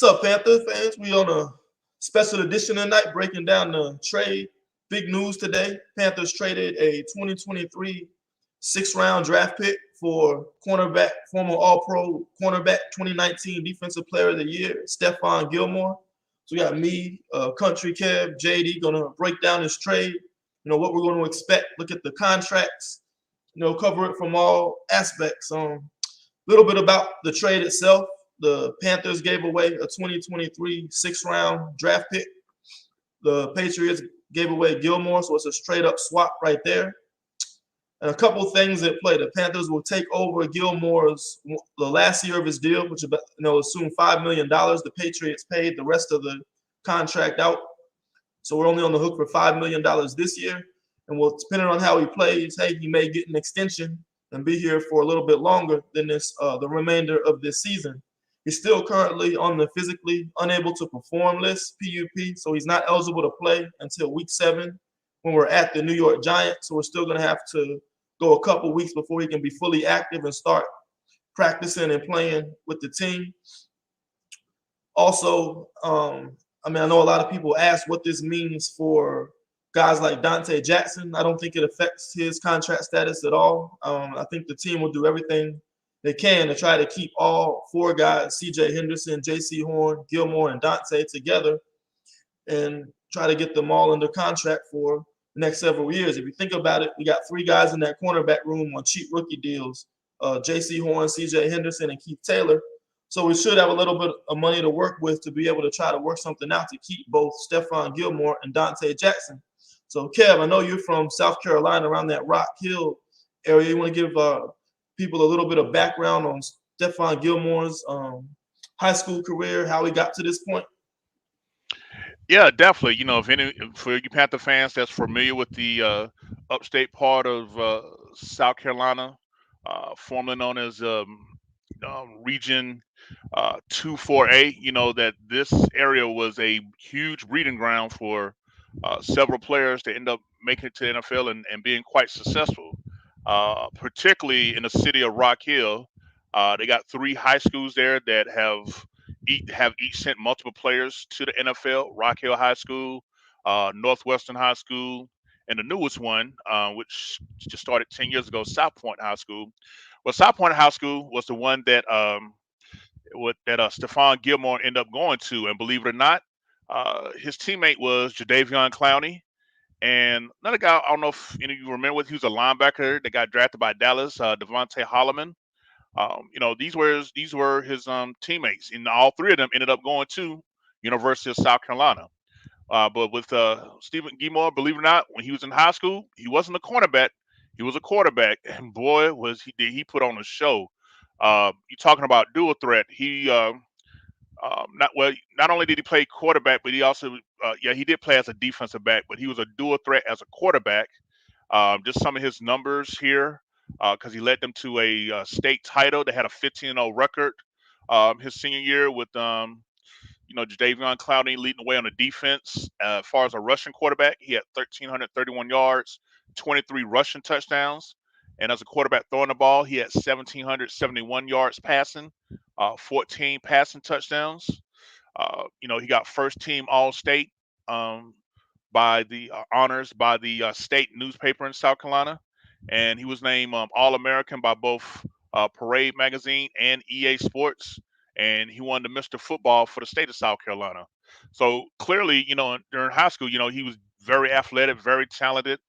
What's up, Panther fans? We on a special edition tonight, breaking down the trade. Big news today. Panthers traded a 2023 six-round draft pick for cornerback, former All-Pro cornerback, 2019 Defensive Player of the Year, Stephon Gilmore. So we got me, Country Kev, JD, going to break down this trade. What we're going to expect. Look at the contracts. Cover it from all aspects. Little bit about the trade itself. The Panthers gave away a 2023 six-round draft pick. The Patriots gave away Gilmore, so it's a straight-up swap right there. And a couple things at play. The Panthers will take over Gilmore's the last year of his deal, which assume $5 million. The Patriots paid the rest of the contract out, so we're only on the hook for $5 million this year. And depending on how he plays, he may get an extension and be here for a little bit longer than the remainder of this season. He's still currently on the physically unable to perform list, PUP, so he's not eligible to play until week 7 when we're at the New York Giants. So we're still going to have to go a couple weeks before he can be fully active and start practicing and playing with the team. Also, I know a lot of people ask what this means for guys like Donte Jackson. I don't think it affects his contract status at all. I think the team will do everything they can to try to keep all 4 guys, C.J. Henderson, J.C. Horn, Gilmore, and Donte together and try to get them all under contract for the next several years. If you think about it, we got 3 guys in that cornerback room on cheap rookie deals, J.C. Horn, C.J. Henderson, and Keith Taylor. So we should have a little bit of money to work with to be able to try to work something out to keep both Stephon Gilmore and Donte Jackson. So, Kev, I know you're from South Carolina, around that Rock Hill area. You want to give people a little bit of background on Stephon Gilmore's high school career, how he got to this point? Yeah, definitely. For you Panther fans that's familiar with the upstate part of South Carolina, formerly known as Region 24A, that this area was a huge breeding ground for several players to end up making it to the NFL and being quite successful, particularly in the city of Rock Hill. They got 3 high schools there that have each sent multiple players to the NFL: Rock Hill High School, Northwestern High School, and the newest one, which just started 10 years ago, South Point High School. Well, South Point High School was the one that Stephon Gilmore ended up going to, and believe it or not, his teammate was Jadeveon Clowney. And another guy, I don't know if any of you remember, he was a linebacker that got drafted by Dallas, Devontae Holloman. These were his teammates, and all 3 of them ended up going to University of South Carolina. But with Stephen Gilmore, believe it or not, when he was in high school, he wasn't a cornerback; he was a quarterback, and boy, he put on a show. You talking about dual threat? Not only did he play quarterback, but he also he did play as a defensive back, but he was a dual threat as a quarterback. Just some of his numbers here, because he led them to a state title. They had a 15-0 record his senior year with Jadeveon Clowney leading the way on the defense. As far as a rushing quarterback, he had 1,331 yards, 23 rushing touchdowns. And as a quarterback throwing the ball, he had 1,771 yards passing, 14 passing touchdowns. He got first team All State by the honors by the state newspaper in South Carolina, and he was named All American by both Parade Magazine and EA Sports, and he won the Mr. Football for the state of South Carolina. So clearly, during high school, he was very athletic, very talented.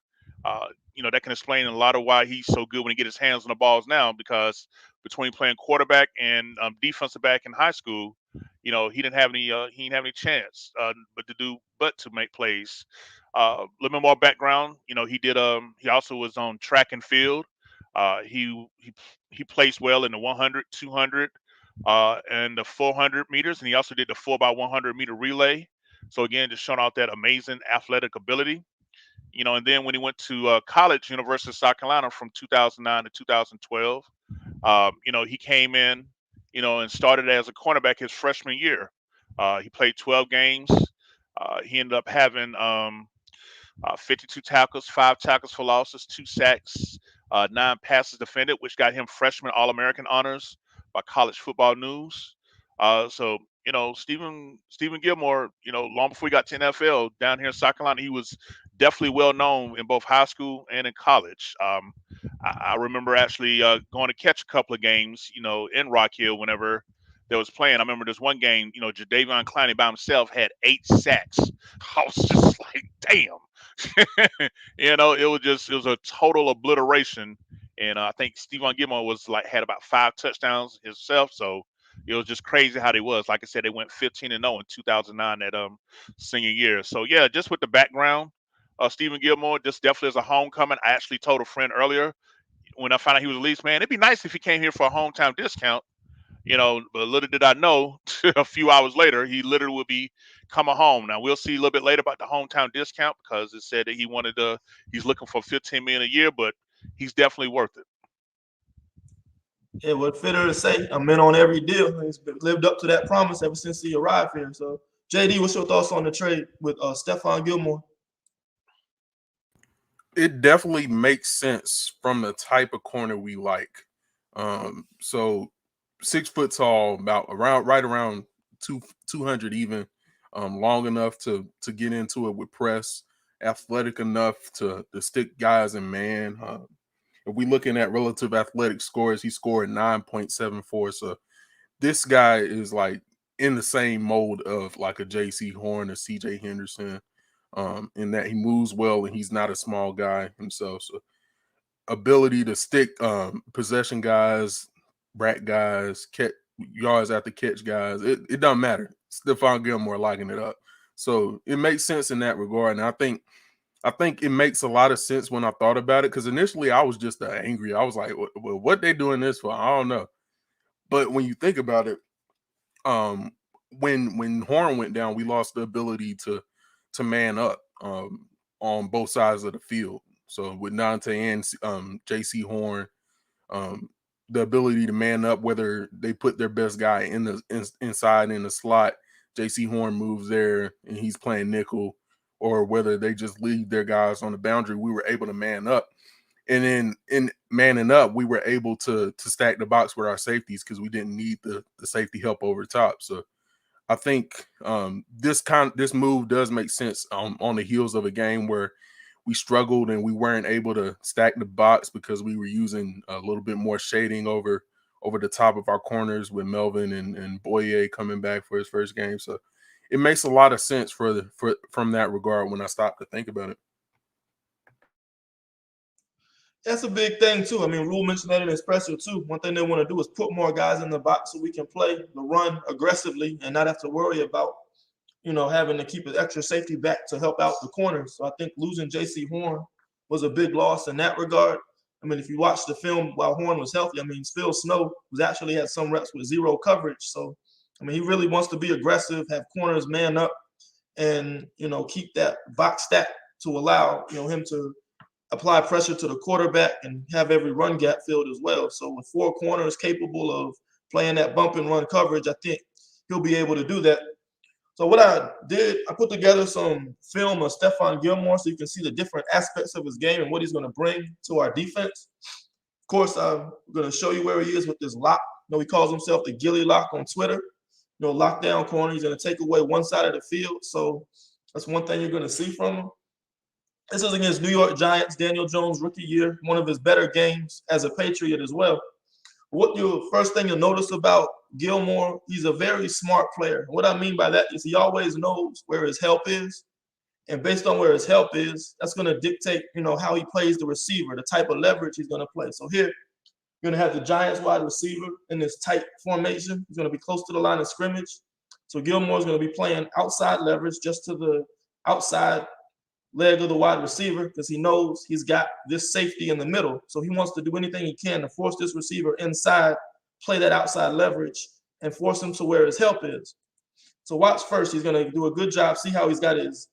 That can explain a lot of why he's so good when he get his hands on the balls now, because between playing quarterback and defensive back in high school, he didn't have any chance but to make plays. A little bit more background, he also was on track and field. He placed well in the 100, 200, and the 400 meters, and he also did the 4x100 meter relay. So again, just showing out that amazing athletic ability. And then when he went to college, University of South Carolina, from 2009 to 2012, he came in, and started as a cornerback his freshman year. He played 12 games. He ended up having 52 tackles, 5 tackles for losses, 2 sacks, 9 passes defended, which got him freshman All-American honors by College Football News. So Stephen Gilmore, long before he got to NFL down here in South Carolina, he was definitely well known in both high school and in college. I remember actually going to catch a couple of games, in Rock Hill whenever they was playing. I remember this one game, Jadeveon Clowney by himself had 8 sacks. I was just like, damn. It was a total obliteration. And I think Stephon Gilmore had about 5 touchdowns himself. So it was just crazy how they was. Like I said, they went 15-0 in 2009 that senior year. So yeah, just with the background, Stephen Gilmore, just definitely as a homecoming. I actually told a friend earlier when I found out he was released, man, it'd be nice if he came here for a hometown discount. But little did I know, a few hours later, he literally would be coming home. Now we'll see a little bit later about the hometown discount because it said that he's looking for 15 million a year, but he's definitely worth it. Yeah, what fitter to say? I'm in on every deal. He's lived up to that promise ever since he arrived here. So, JD, what's your thoughts on the trade with Stephon Gilmore? It definitely makes sense from the type of corner we like. So 6 foot tall, right around 200 even, long enough to get into it with press, athletic enough to stick guys in man. If we looking at relative athletic scores, he scored 9.74. So this guy is like in the same mold of like a J.C. Horn or C.J. Henderson, in that he moves well and he's not a small guy himself. So ability to stick possession guys, brat guys, catch yards after catch guys. It doesn't matter. Stephon Gilmore liking it up. So it makes sense in that regard. And I think it makes a lot of sense when I thought about it, because initially I was just angry. I was like, well, what they doing this for? I don't know. But when you think about it, when Horn went down, we lost the ability to man up on both sides of the field. So with Nante and J.C. Horn, the ability to man up, whether they put their best guy inside in the slot, J.C. Horn moves there and he's playing nickel, or whether they just leave their guys on the boundary, we were able to man up. And then in manning up, we were able to stack the box with our safeties because we didn't need the safety help over top. So I think this move does make sense on the heels of a game where we struggled and we weren't able to stack the box because we were using a little bit more shading over the top of our corners with Melvin and Boye coming back for his first game. So it makes a lot of sense from that regard when I stop to think about it. That's a big thing too. I mean, Rule mentioned that in his presser too. One thing they want to do is put more guys in the box so we can play the run aggressively and not have to worry about, having to keep an extra safety back to help out the corners. So I think losing J.C. Horn was a big loss in that regard. I mean, if you watch the film while Horn was healthy, I mean, Phil Snow had some reps with zero coverage. So, I mean, he really wants to be aggressive, have corners man up, and, keep that box stacked to allow, him to apply pressure to the quarterback and have every run gap filled as well. So with 4 corners capable of playing that bump and run coverage, I think he'll be able to do that. So what I did, I put together some film of Stephon Gilmore so you can see the different aspects of his game and what he's going to bring to our defense. Of course, I'm going to show you where he is with this lock. He calls himself the Gilly Lock on Twitter. Lockdown corner. He's going to take away one side of the field. So that's one thing you're going to see from him. This is against New York Giants, Daniel Jones' rookie year, one of his better games as a Patriot as well. First thing you'll notice about Gilmore, he's a very smart player. What I mean by that is he always knows where his help is. And based on where his help is, that's going to dictate, how he plays the receiver, the type of leverage he's going to play. So here, you're going to have the Giants wide receiver in this tight formation. He's going to be close to the line of scrimmage. So Gilmore's going to be playing outside leverage just to the outside leg of the wide receiver because he knows he's got this safety in the middle. So he wants to do anything he can to force this receiver inside, play that outside leverage, and force him to where his help is. So watch first. He's going to do a good job. See how he's got his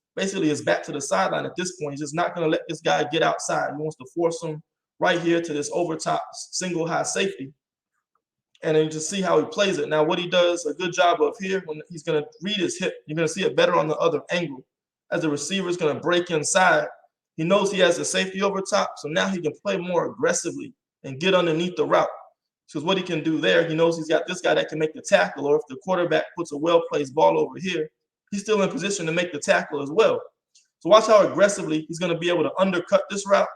back to the sideline at this point. He's just not going to let this guy get outside. He wants to force him right here to this overtop single high safety. And then just see how he plays it. Now, what he does a good job of here, when he's going to read his hip, you're going to see it better on the other angle. As the receiver is going to break inside, he knows he has a safety over top, so now he can play more aggressively and get underneath the route. Because what he can do there, he knows he's got this guy that can make the tackle, or if the quarterback puts a well-placed ball over here, he's still in position to make the tackle as well. So watch how aggressively he's going to be able to undercut this route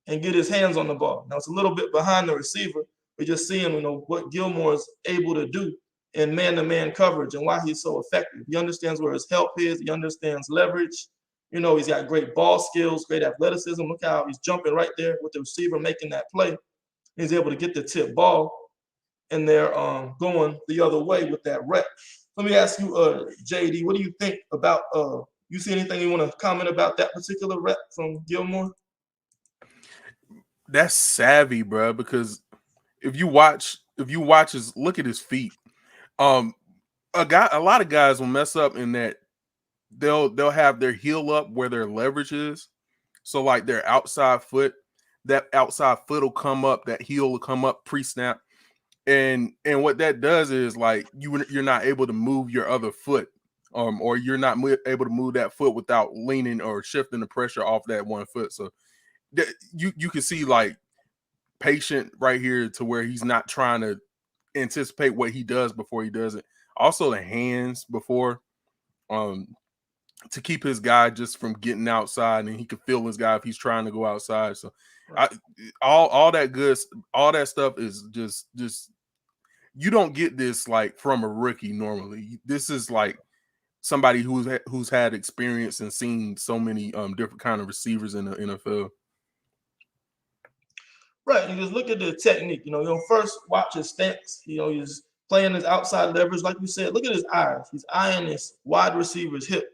and get his hands on the ball. Now, it's a little bit behind the receiver. We're just seeing, what Gilmore is able to do in man-to-man coverage and why he's so effective. He understands where his help is. He understands leverage. He's got great ball skills, great athleticism. Look how he's jumping right there with the receiver making that play. He's able to get the tip ball, and they're going the other way with that rep. Let me ask you, JD, what do you think about you see anything you want to comment about that particular rep from Gilmore? That's savvy, bro, because if you watch look at his feet. A lot of guys will mess up in that they'll have their heel up where their leverage is. So like their outside foot, that outside foot will come up, that heel will come up pre-snap. And what that does is like you're not able to move your other foot, or you're not able to move that foot without leaning or shifting the pressure off that one foot. So you can see like patient right here to where he's not trying to anticipate what he does before he does it. Also the hands before, to keep his guy just from getting outside, and he can feel his guy if he's trying to go outside. So right. All that stuff is just you don't get this like from a rookie normally. This is like somebody who's had experience and seen so many different kind of receivers in the NFL. Right, and just look at the technique. First watch his stance. He's playing his outside leverage, like you said. Look at his eyes. He's eyeing this wide receiver's hip,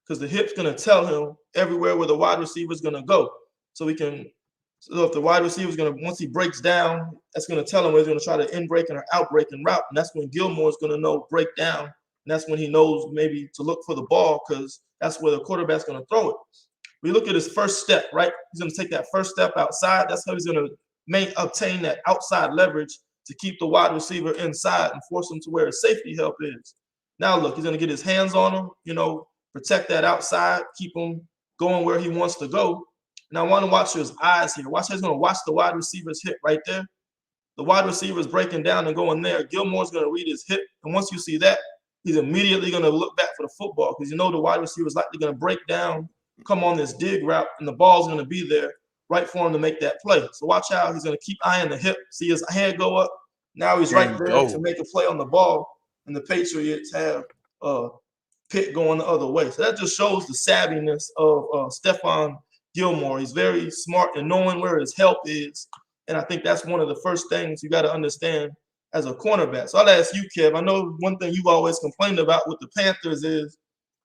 because the hip's going to tell him everywhere where the wide receiver is going to go. So if the wide receiver is going to, once he breaks down, that's going to tell him whether he's going to try to in-breaking or out-breaking route. And that's when Gilmore is going to know break down. And that's when he knows maybe to look for the ball, because that's where the quarterback's going to throw it. We look at his first step, right? He's going to take that first step outside. That's how he's going to obtain that outside leverage to keep the wide receiver inside and force him to where his safety help is. Now look, he's going to get his hands on him, protect that outside, keep him going where he wants to go. Now I want to watch his eyes here. Watch how he's going to watch the wide receiver's hip right there. The wide receiver is breaking down and going there. Gilmore's going to read his hip. And once you see that, he's immediately going to look back for the football, because the wide receiver is likely going to break down, come on this dig route, and the ball's going to be there right for him to make that play. So watch how he's going to keep eyeing the hip. See his head go up. Now he's right there to make a play on the ball, and the Patriots have Pitt going the other way. So that just shows the savviness of Stephon Gilmore. He's very smart in knowing where his help is, and I think that's one of the first things you got to understand as a cornerback. So I'll ask you, Kev. I know one thing you've always complained about with the Panthers is,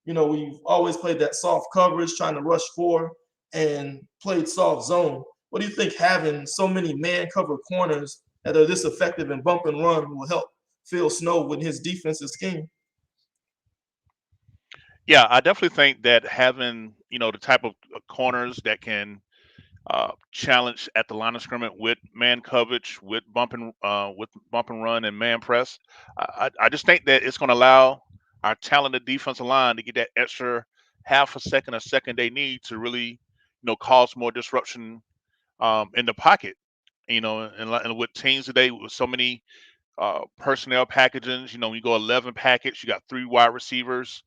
we've always played that soft coverage, trying to rush four, and played soft zone. What do you think having so many man-cover corners that are this effective in bump and run will help Phil Snow with his defensive scheme? Yeah, I definitely think that having the type of corners that can challenge at the line of scrimmage with man coverage, with bump and run and man press, I just think that it's going to allow our talented defensive line to get that extra half a second they need to really cause more disruption in the pocket. And with teams today with so many personnel packages, when you go 11 package, you got 3 wide receivers.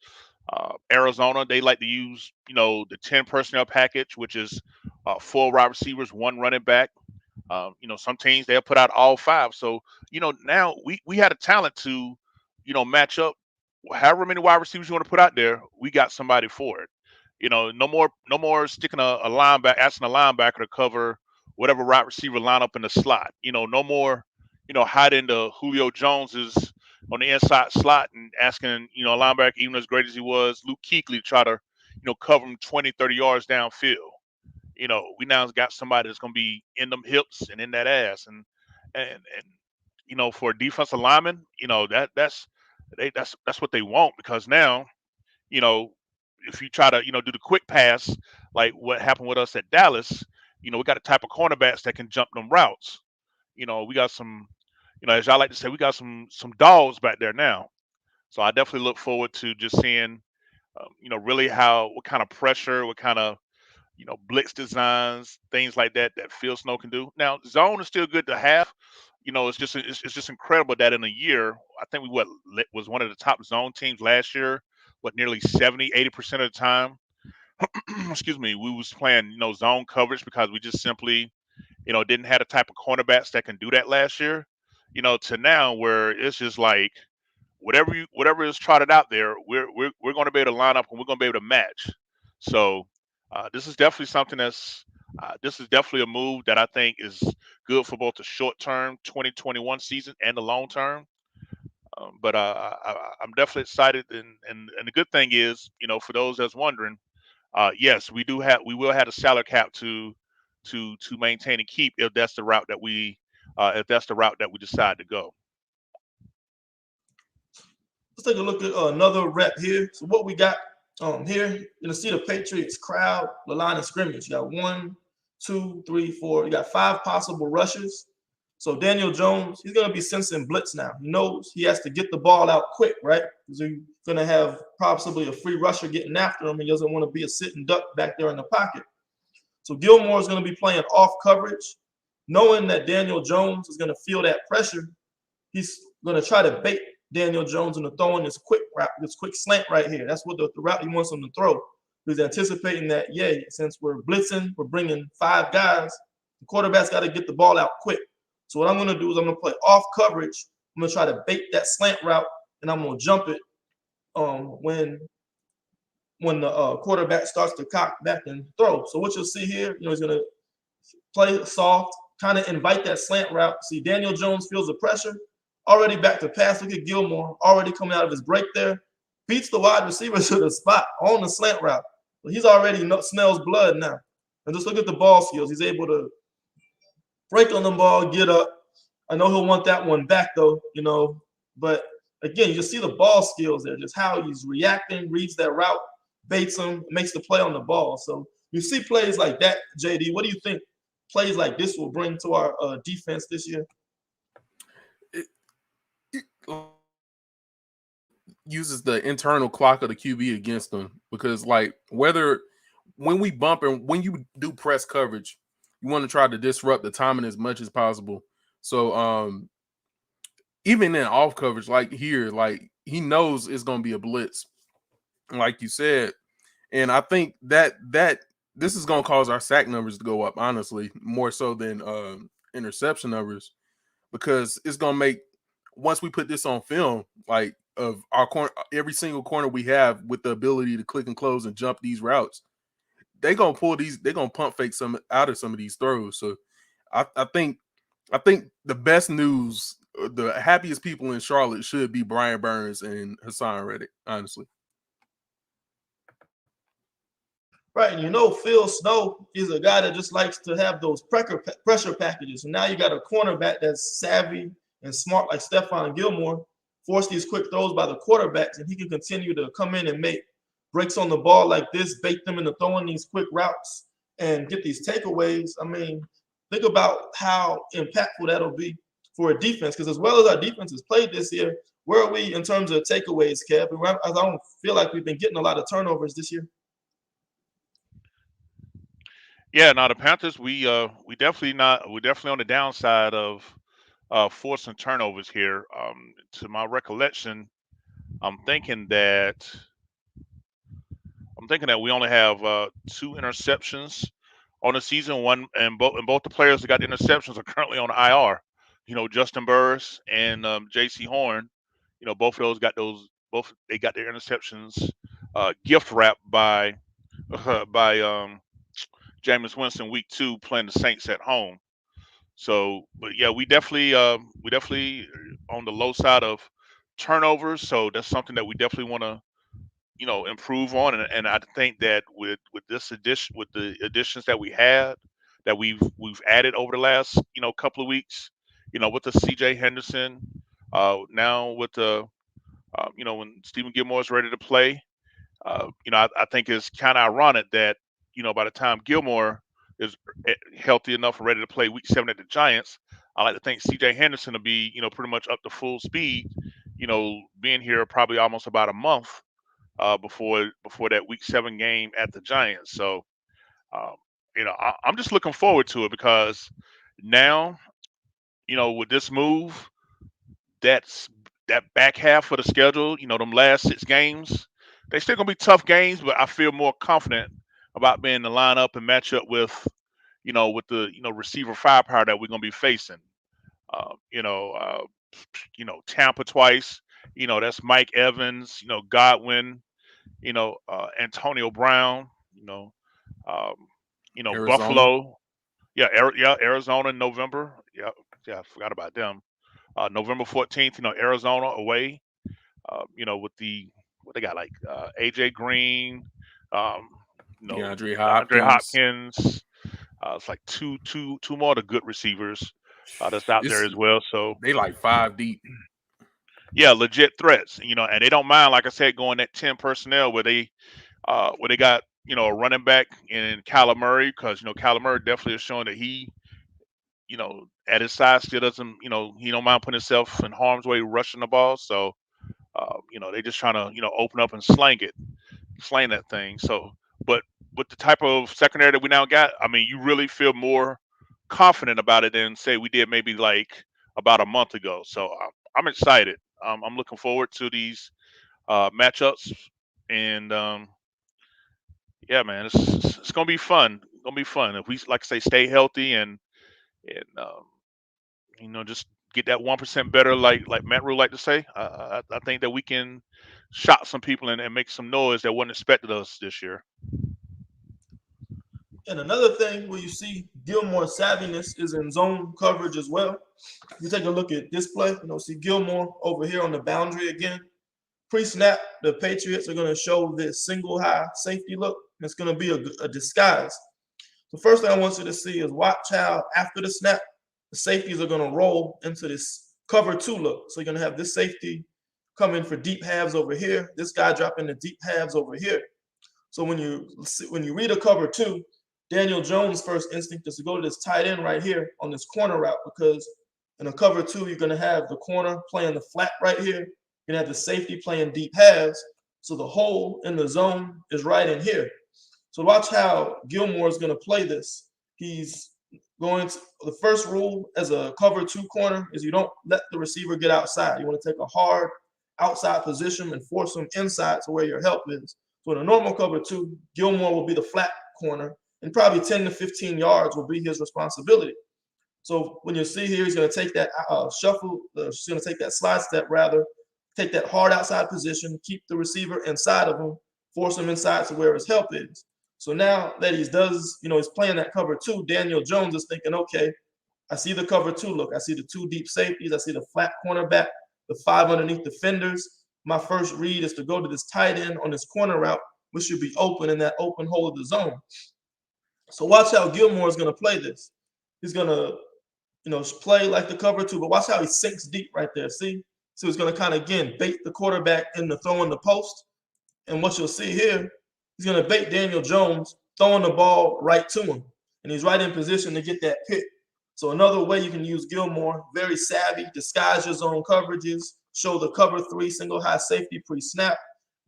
Arizona, they like to use, the 10 personnel package, which is 4 wide receivers, 1 running back. Some teams, they'll put out all 5. So, now we had a talent to, match up however many wide receivers you want to put out there. We got somebody for it. No more sticking a linebacker, asking a linebacker to cover whatever wide receiver line up in the slot. No more, hiding the Julio Joneses on the inside slot and asking, a linebacker, even as great as he was, Luke Kuechly, to try to, cover him 20, 30 yards downfield. We now got somebody that's going to be in them hips and in that ass. And for a defensive lineman, that's what they want, because now, if you try to, do the quick pass, like what happened with us at Dallas, we got a type of cornerbacks that can jump them routes. We got some, as y'all like to say, we got some dogs back there now. So I definitely look forward to just seeing, really what kind of pressure, what kind of, blitz designs, things like that Phil Snow can do. Now, zone is still good to have, it's just incredible that in a year, I think was one of the top zone teams last year, what nearly 70-80% of the time, excuse me, we was playing zone coverage because we just simply didn't have the type of cornerbacks that can do that last year. To now where it's just like whatever is trotted out there, we're going to be able to line up and we're going to be able to match. So this is definitely something this is definitely a move that I think is good for both the short term 2021 season and the long term. But I'm definitely excited, and the good thing is, for those that's wondering, yes, we will have a salary cap to maintain and keep if that's the route that we decide to go. Let's take a look at another rep here. So what we got here, you're gonna see the Patriots crowd the line of scrimmage. You got 1, 2, 3, 4. You got 5 possible rushers. So Daniel Jones, he's gonna be sensing blitz now. He knows he has to get the ball out quick, right? Because he's gonna have possibly a free rusher getting after him. He doesn't want to be a sitting duck back there in the pocket. So Gilmore is gonna be playing off coverage, knowing that Daniel Jones is gonna feel that pressure. He's gonna try to bait Daniel Jones into throwing this quick route, this quick slant right here. That's what the route he wants him to throw. He's anticipating that, since we're blitzing, we're bringing 5 guys, the quarterback's got to get the ball out quick. So what I'm going to do is I'm going to play off coverage. I'm going to try to bait that slant route, and I'm going to jump it when the quarterback starts to cock back and throw. So what you'll see here, he's going to play soft, kind of invite that slant route. See, Daniel Jones feels the pressure. Already back to pass. Look at Gilmore already coming out of his break there. Beats the wide receiver to the spot on the slant route. But he's already smells blood now. And just look at the ball skills. He's able to break on the ball, get up. I know he'll want that one back though, But again, you see the ball skills there, just how he's reacting, reads that route, baits him, makes the play on the ball. So you see plays like that, JD. What do you think plays like this will bring to our defense this year? Uses the internal clock of the QB against them, because when we bump and when you do press coverage, you want to try to disrupt the timing as much as possible. So even in off coverage, like here, like he knows it's going to be a blitz, like you said. And I think that this is going to cause our sack numbers to go up, honestly, more so than interception numbers, because it's going to make, once we put this on film, like of our corner, every single corner we have with the ability to click and close and jump these routes, they're going to pump fake some out of some of these throws. So I think the best news, the happiest people in Charlotte should be Brian Burns and Hassan Reddick, honestly. Right, and Phil Snow is a guy that just likes to have those pressure packages. And now you got a cornerback that's savvy and smart like Stephon Gilmore, force these quick throws by the quarterbacks, and he can continue to come in and make breaks on the ball like this, bait them into throwing these quick routes and get these takeaways. I mean, think about how impactful that'll be for a defense, because as well as our defense has played this year, where are we in terms of takeaways, Kev? I don't feel like we've been getting a lot of turnovers this year. Yeah, now the Panthers, we definitely not. We're definitely on the downside of forcing turnovers here. To my recollection, I'm thinking that we only have 2 interceptions on the season. One, and both the players that got the interceptions are currently on IR. Justin Burris and J.C. Horn. Both of those got they got their interceptions gift wrapped by Jameis Winston week 2 playing the Saints at home. So, but yeah, we definitely on the low side of turnovers. So that's something that we definitely want to improve on. And I think that with this addition, with the additions that we had, that we've added over the last couple of weeks, with the C.J. Henderson, now with the when Stephen Gilmore is ready to play, I think it's kind of ironic that by the time Gilmore is healthy enough and ready to play week 7 at the Giants, I like to think C.J. Henderson will be pretty much up to full speed, being here probably almost about a month before that week 7 game at the Giants. So I'm just looking forward to it, because now with this move, that back half of the schedule, them last 6 games, they still gonna be tough games, but I feel more confident about being in the lineup and match up with the receiver firepower that we're gonna be facing. Uh, you know, uh, Tampa twice. That's Mike Evans. Godwin. Antonio Brown. You know, um, Arizona. Buffalo. Yeah, Arizona in November. Yeah, yeah, I forgot about them. November 14th. Arizona away. With what they got like AJ Green. Um, DeAndre DeAndre Hopkins. Hopkins. It's like two more of the good receivers that's out there It's as well. So they like 5 deep. yeah, legit threats. And they don't mind, like I said, going at 10 personnel where they got a running back in Kyler Murray, because Kyler Murray definitely is showing that he at his size still doesn't he don't mind putting himself in harm's way rushing the ball. So they just trying to open up and slang that thing. So, but with the type of secondary that we now got, I mean, you really feel more confident about it than say we did maybe like about a month ago. So I'm excited. I'm looking forward to these matchups, and yeah, man, it's gonna be fun. It's gonna be fun if we, like I say, stay healthy and just get that 1% better, like Matt Rule like to say. I think that we can shock some people and make some noise that wasn't expected of us this year. And another thing where you see Gilmore savviness is in zone coverage as well. You take a look at this play, see Gilmore over here on the boundary again. Pre-snap, the Patriots are going to show this single high safety look. And it's going to be a disguise. The first thing I want you to see is watch how after the snap, the safeties are going to roll into this cover 2 look. So you're going to have this safety come in for deep halves over here. This guy dropping the deep halves over here. So when you read a cover 2, Daniel Jones' first instinct is to go to this tight end right here on this corner route, because in a cover 2, you're going to have the corner playing the flat right here. You're going to have the safety playing deep halves. So the hole in the zone is right in here. So watch how Gilmore is going to play this. He's going to, the first rule as a cover 2 corner is you don't let the receiver get outside. You want to take a hard outside position and force him inside to where your help is. So in a normal cover 2, Gilmore will be the flat corner, and probably 10 to 15 yards will be his responsibility. So when you see here, he's going to take that shuffle, he's going to take that slide step rather, take that hard outside position, keep the receiver inside of him, force him inside to where his help is. So now that he's playing that cover 2, Daniel Jones is thinking, okay, I see the cover 2 look. I see the 2 deep safeties. I see the flat cornerback, the 5 underneath defenders. My first read is to go to this tight end on this corner route, which should be open in that open hole of the zone. So watch how Gilmore is going to play this. He's going to, play like the cover 2, but watch how he sinks deep right there. See? So he's going to kind of, again, bait the quarterback into throwing the post. And what you'll see here, he's going to bait Daniel Jones throwing the ball right to him. And he's right in position to get that pick. So another way you can use Gilmore, very savvy, disguise your zone coverages, show the cover 3 single high safety pre-snap,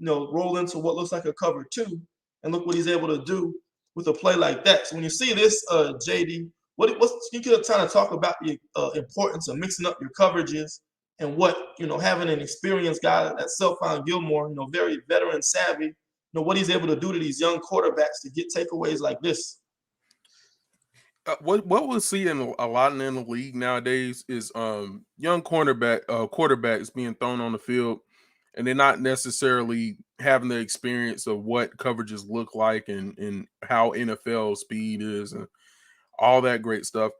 roll into what looks like a cover 2, and look what he's able to do with a play like that. So when you see this, JD, what's you could kind of talk about the importance of mixing up your coverages and what, having an experienced guy like Stephon Gilmore, very veteran savvy, what he's able to do to these young quarterbacks to get takeaways like this. What we're seeing a lot in the league nowadays is young quarterbacks being thrown on the field, and they're not necessarily having the experience of what coverages look like and how NFL speed is and all that great stuff.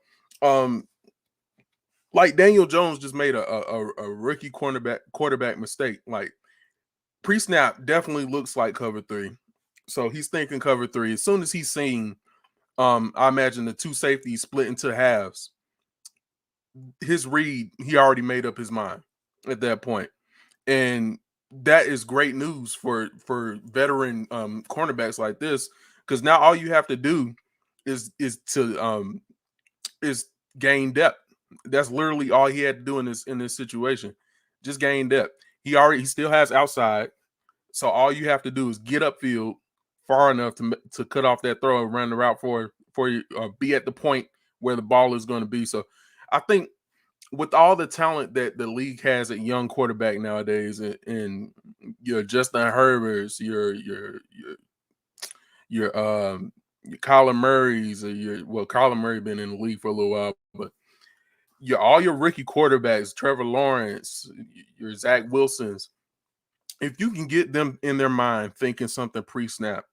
Like Daniel Jones just made a rookie quarterback mistake. Like pre-snap definitely looks like cover 3, so he's thinking cover 3. As soon as he's seen, I imagine the 2 safeties split into halves, his read, he already made up his mind at that point. And that is great news for veteran cornerbacks like this, because now all you have to do is gain depth. That's literally all he had to do in this situation. Just gain depth. He still has outside, so all you have to do is get upfield far enough to cut off that throw and run the route for you, be at the point where the ball is going to be. So I think with all the talent that the league has at young quarterback nowadays, and your Justin Herberts, your Kyler Murray's, or Kyler Murray been in the league for a little while, but all your rookie quarterbacks, Trevor Lawrence, your Zach Wilsons, if you can get them in their mind thinking something pre-snap,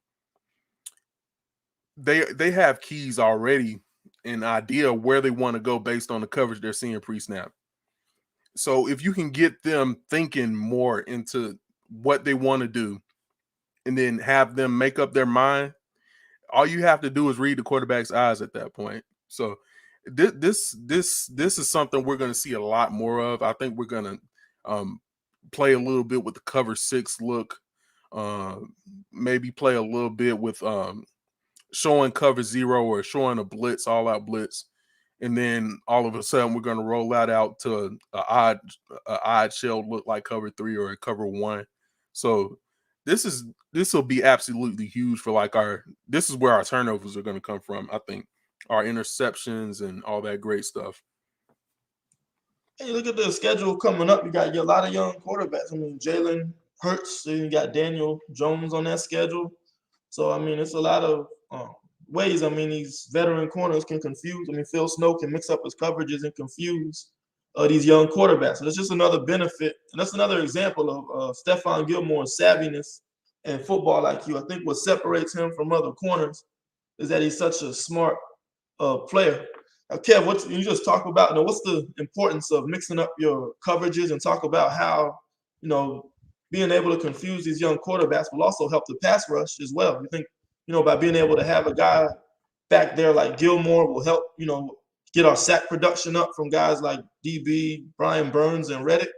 they have keys already, an idea where they want to go based on the coverage they're seeing pre-snap. So if you can get them thinking more into what they want to do and then have them make up their mind, all you have to do is read the quarterback's eyes at that point. So this is something we're going to see a lot more of. I think we're going to play a little bit with the cover 6 look, maybe play a little bit with showing cover 0 or showing a blitz, all out blitz. And then all of a sudden we're going to roll that out to a odd shell look like cover 3 or a cover 1. So this will be absolutely huge for this is where our turnovers are going to come from. I think our interceptions and all that great stuff. Hey, look at the schedule coming up. You got a lot of young quarterbacks. I mean, Jalen Hurts, so you got Daniel Jones on that schedule. So, I mean, it's a lot of ways. I mean, these veteran corners can confuse. I mean, Phil Snow can mix up his coverages and confuse these young quarterbacks. So that's just another benefit. And that's another example of Stephon Gilmore's savviness and football IQ. I think what separates him from other corners is that he's such a smart player. Kev, what you just talk about, what's the importance of mixing up your coverages and talk about how, being able to confuse these young quarterbacks will also help the pass rush as well. You think, by being able to have a guy back there like Gilmore will help, get our sack production up from guys like DB, Brian Burns, and Reddick?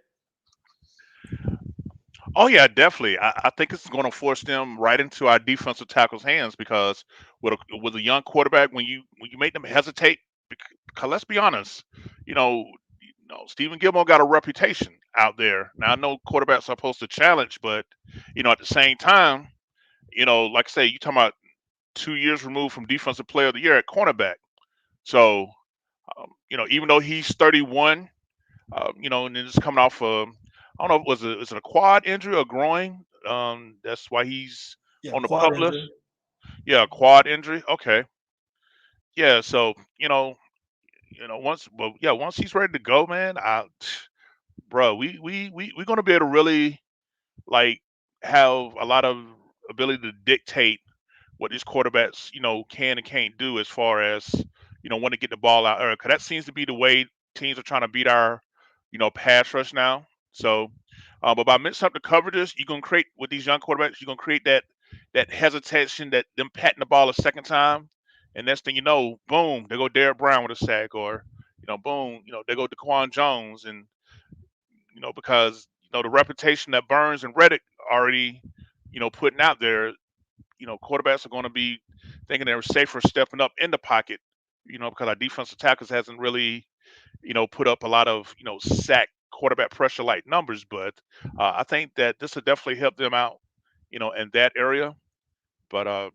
Oh yeah, definitely. I think it's going to force them right into our defensive tackles' hands, because with a young quarterback, when you make them hesitate, because let's be honest, Stephen Gilmore got a reputation out there. Now I know quarterbacks are supposed to challenge, but at the same time, like I say, you talking about 2 years removed from Defensive Player of the Year at cornerback. So, even though he's 31, and then just coming off I don't know, is it a quad injury or groin? That's why he's on the pup list. Yeah, quad injury. Okay. Yeah, so once he's ready to go, man, we're gonna be able to really have a lot of ability to dictate what these quarterbacks can and can't do as far as when to get the ball out early. Because that seems to be the way teams are trying to beat our pass rush now. So, but by mixing up the coverages, you're gonna create with these young quarterbacks, you're gonna create that hesitation, that them patting the ball a second time, and next thing you know, boom, they go Derek Brown with a sack, or boom, they go DeQuan Jones, and because the reputation that Burns and Reddick already putting out there, quarterbacks are going to be thinking they're safer stepping up in the pocket, because our defensive tackles hasn't really put up a lot of sack quarterback pressure like numbers, but I think that this will definitely help them out in that area. But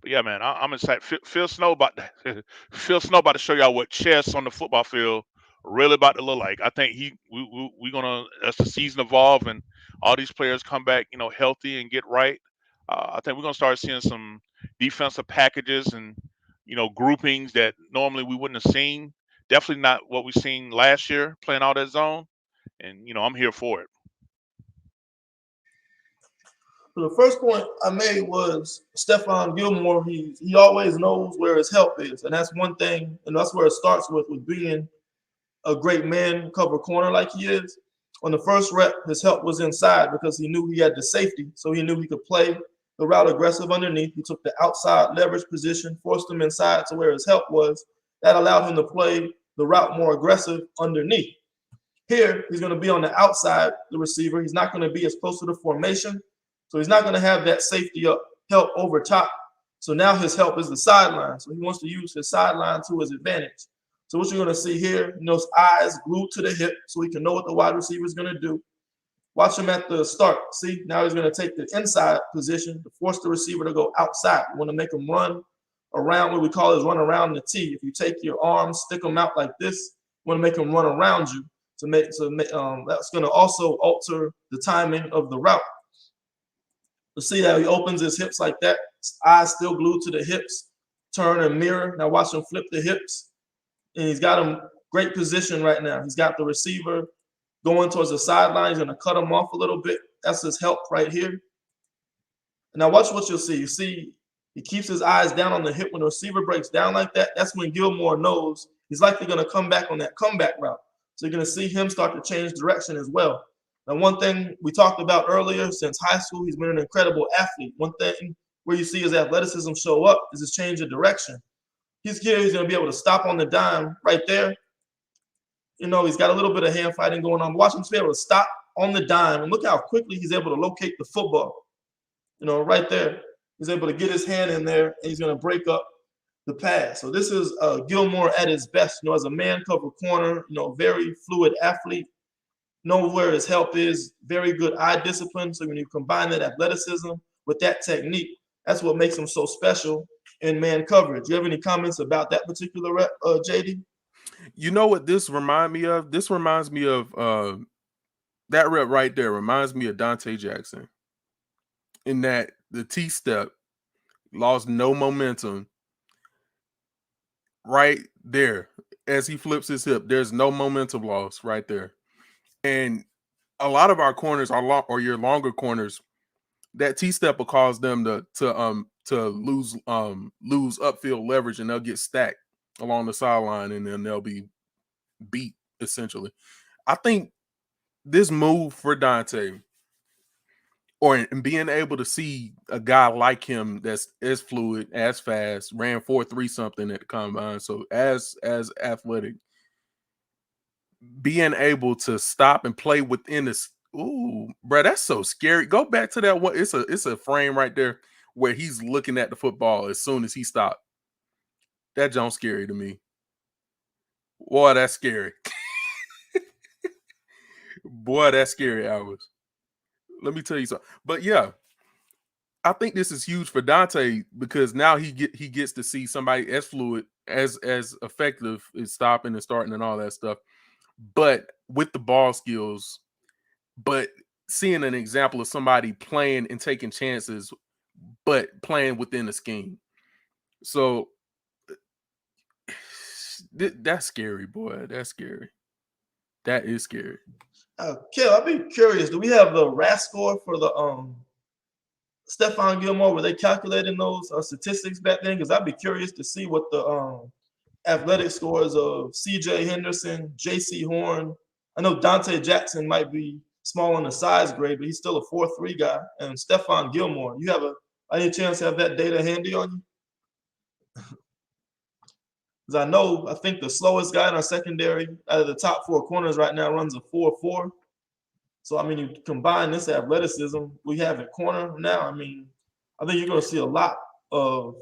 yeah, man, I'm excited. Phil Snow about Phil Snow about to show y'all what chess on the football field really about to look like. I think we gonna, as the season evolve and all these players come back, healthy and get right. I think we're gonna start seeing some defensive packages and groupings that normally we wouldn't have seen. Definitely not what we seen last year playing all that zone, and I'm here for it. So the first point I made was Stephon Gilmore. He always knows where his help is, and that's one thing, and that's where it starts with being a great man cover corner like he is. On the first rep, his help was inside because he knew he had the safety, so he knew he could play the route aggressive underneath. He took the outside leverage position, forced him inside to where his help was. That allowed him to play the route more aggressive underneath. Here, he's going to be on the outside, the receiver. He's not going to be as close to the formation, so he's not going to have that safety help over top. So now his help is the sideline. So he wants to use his sideline to his advantage. So what you're going to see here, those eyes glued to the hip so he can know what the wide receiver is going to do. Watch him at the start. See, now he's going to take the inside position to force the receiver to go outside. You want to make him run around, what we call is run around the T. If you take your arms, stick them out like this, want to make him run around you that's going to also alter the timing of the route. You see how he opens his hips like that, eyes still glued to the hips, turn and mirror. Now watch him flip the hips, and he's got him great position right now. He's got the receiver going towards the sideline. He's going to cut him off a little bit. That's his help right here. Now watch what you'll see. You see he keeps his eyes down on the hip. When the receiver breaks down like that, that's when Gilmore knows he's likely going to come back on that comeback route. So you're going to see him start to change direction as well. Now, one thing we talked about earlier, since high school, he's been an incredible athlete. One thing where you see his athleticism show up is his change of direction. He's here. He's going to be able to stop on the dime right there. You know, he's got a little bit of hand fighting going on. Watch him be able to stop on the dime, and look how quickly he's able to locate the football. You know, right there. He's able to get his hand in there, and he's going to break up the pass. So this is Gilmore at his best, you know, as a man cover corner, you know, very fluid athlete, knows where his help is, very good eye discipline. So when you combine that athleticism with that technique, that's what makes him so special in man coverage. You have any comments about that particular rep, JD? You know what this reminds me of? This reminds me of that rep right there reminds me of Dante Jackson. In that the T-step lost no momentum right there as he flips his hip. There's no momentum loss right there. And a lot of our corners or your longer corners, that T-step will cause them to lose upfield leverage, and they'll get stacked along the sideline, and then they'll be beat essentially. I think this move for Dante, or being able to see a guy like him that's as fluid, as fast, ran 4.3 something at the combine, so as athletic, being able to stop and play within this. Ooh, bro, that's so scary. Go back to that one. It's a frame right there where he's looking at the football as soon as he stopped. That Jones scary to me. Boy, that's scary. Boy, that's scary, Hours. Let me tell you something. But yeah, I think this is huge for Dante because now he gets to see somebody as fluid, as effective in stopping and starting and all that stuff, but with the ball skills, but seeing an example of somebody playing and taking chances, but playing within the scheme. So that's scary, boy. That's scary. That is scary. Kel, I'd be curious. Do we have the RAS score for the Stephon Gilmore? Were they calculating those statistics back then? Because I'd be curious to see what the athletic scores of C.J. Henderson, J.C. Horn. I know Dante Jackson might be small on the size grade, but he's still a 4.3 guy. And Stephon Gilmore, you have any chance to have that data handy on you? Because I think the slowest guy in our secondary out of the top four corners right now runs a 4.4. So, I mean, you combine this athleticism we have at corner now, I mean, I think you're going to see a lot of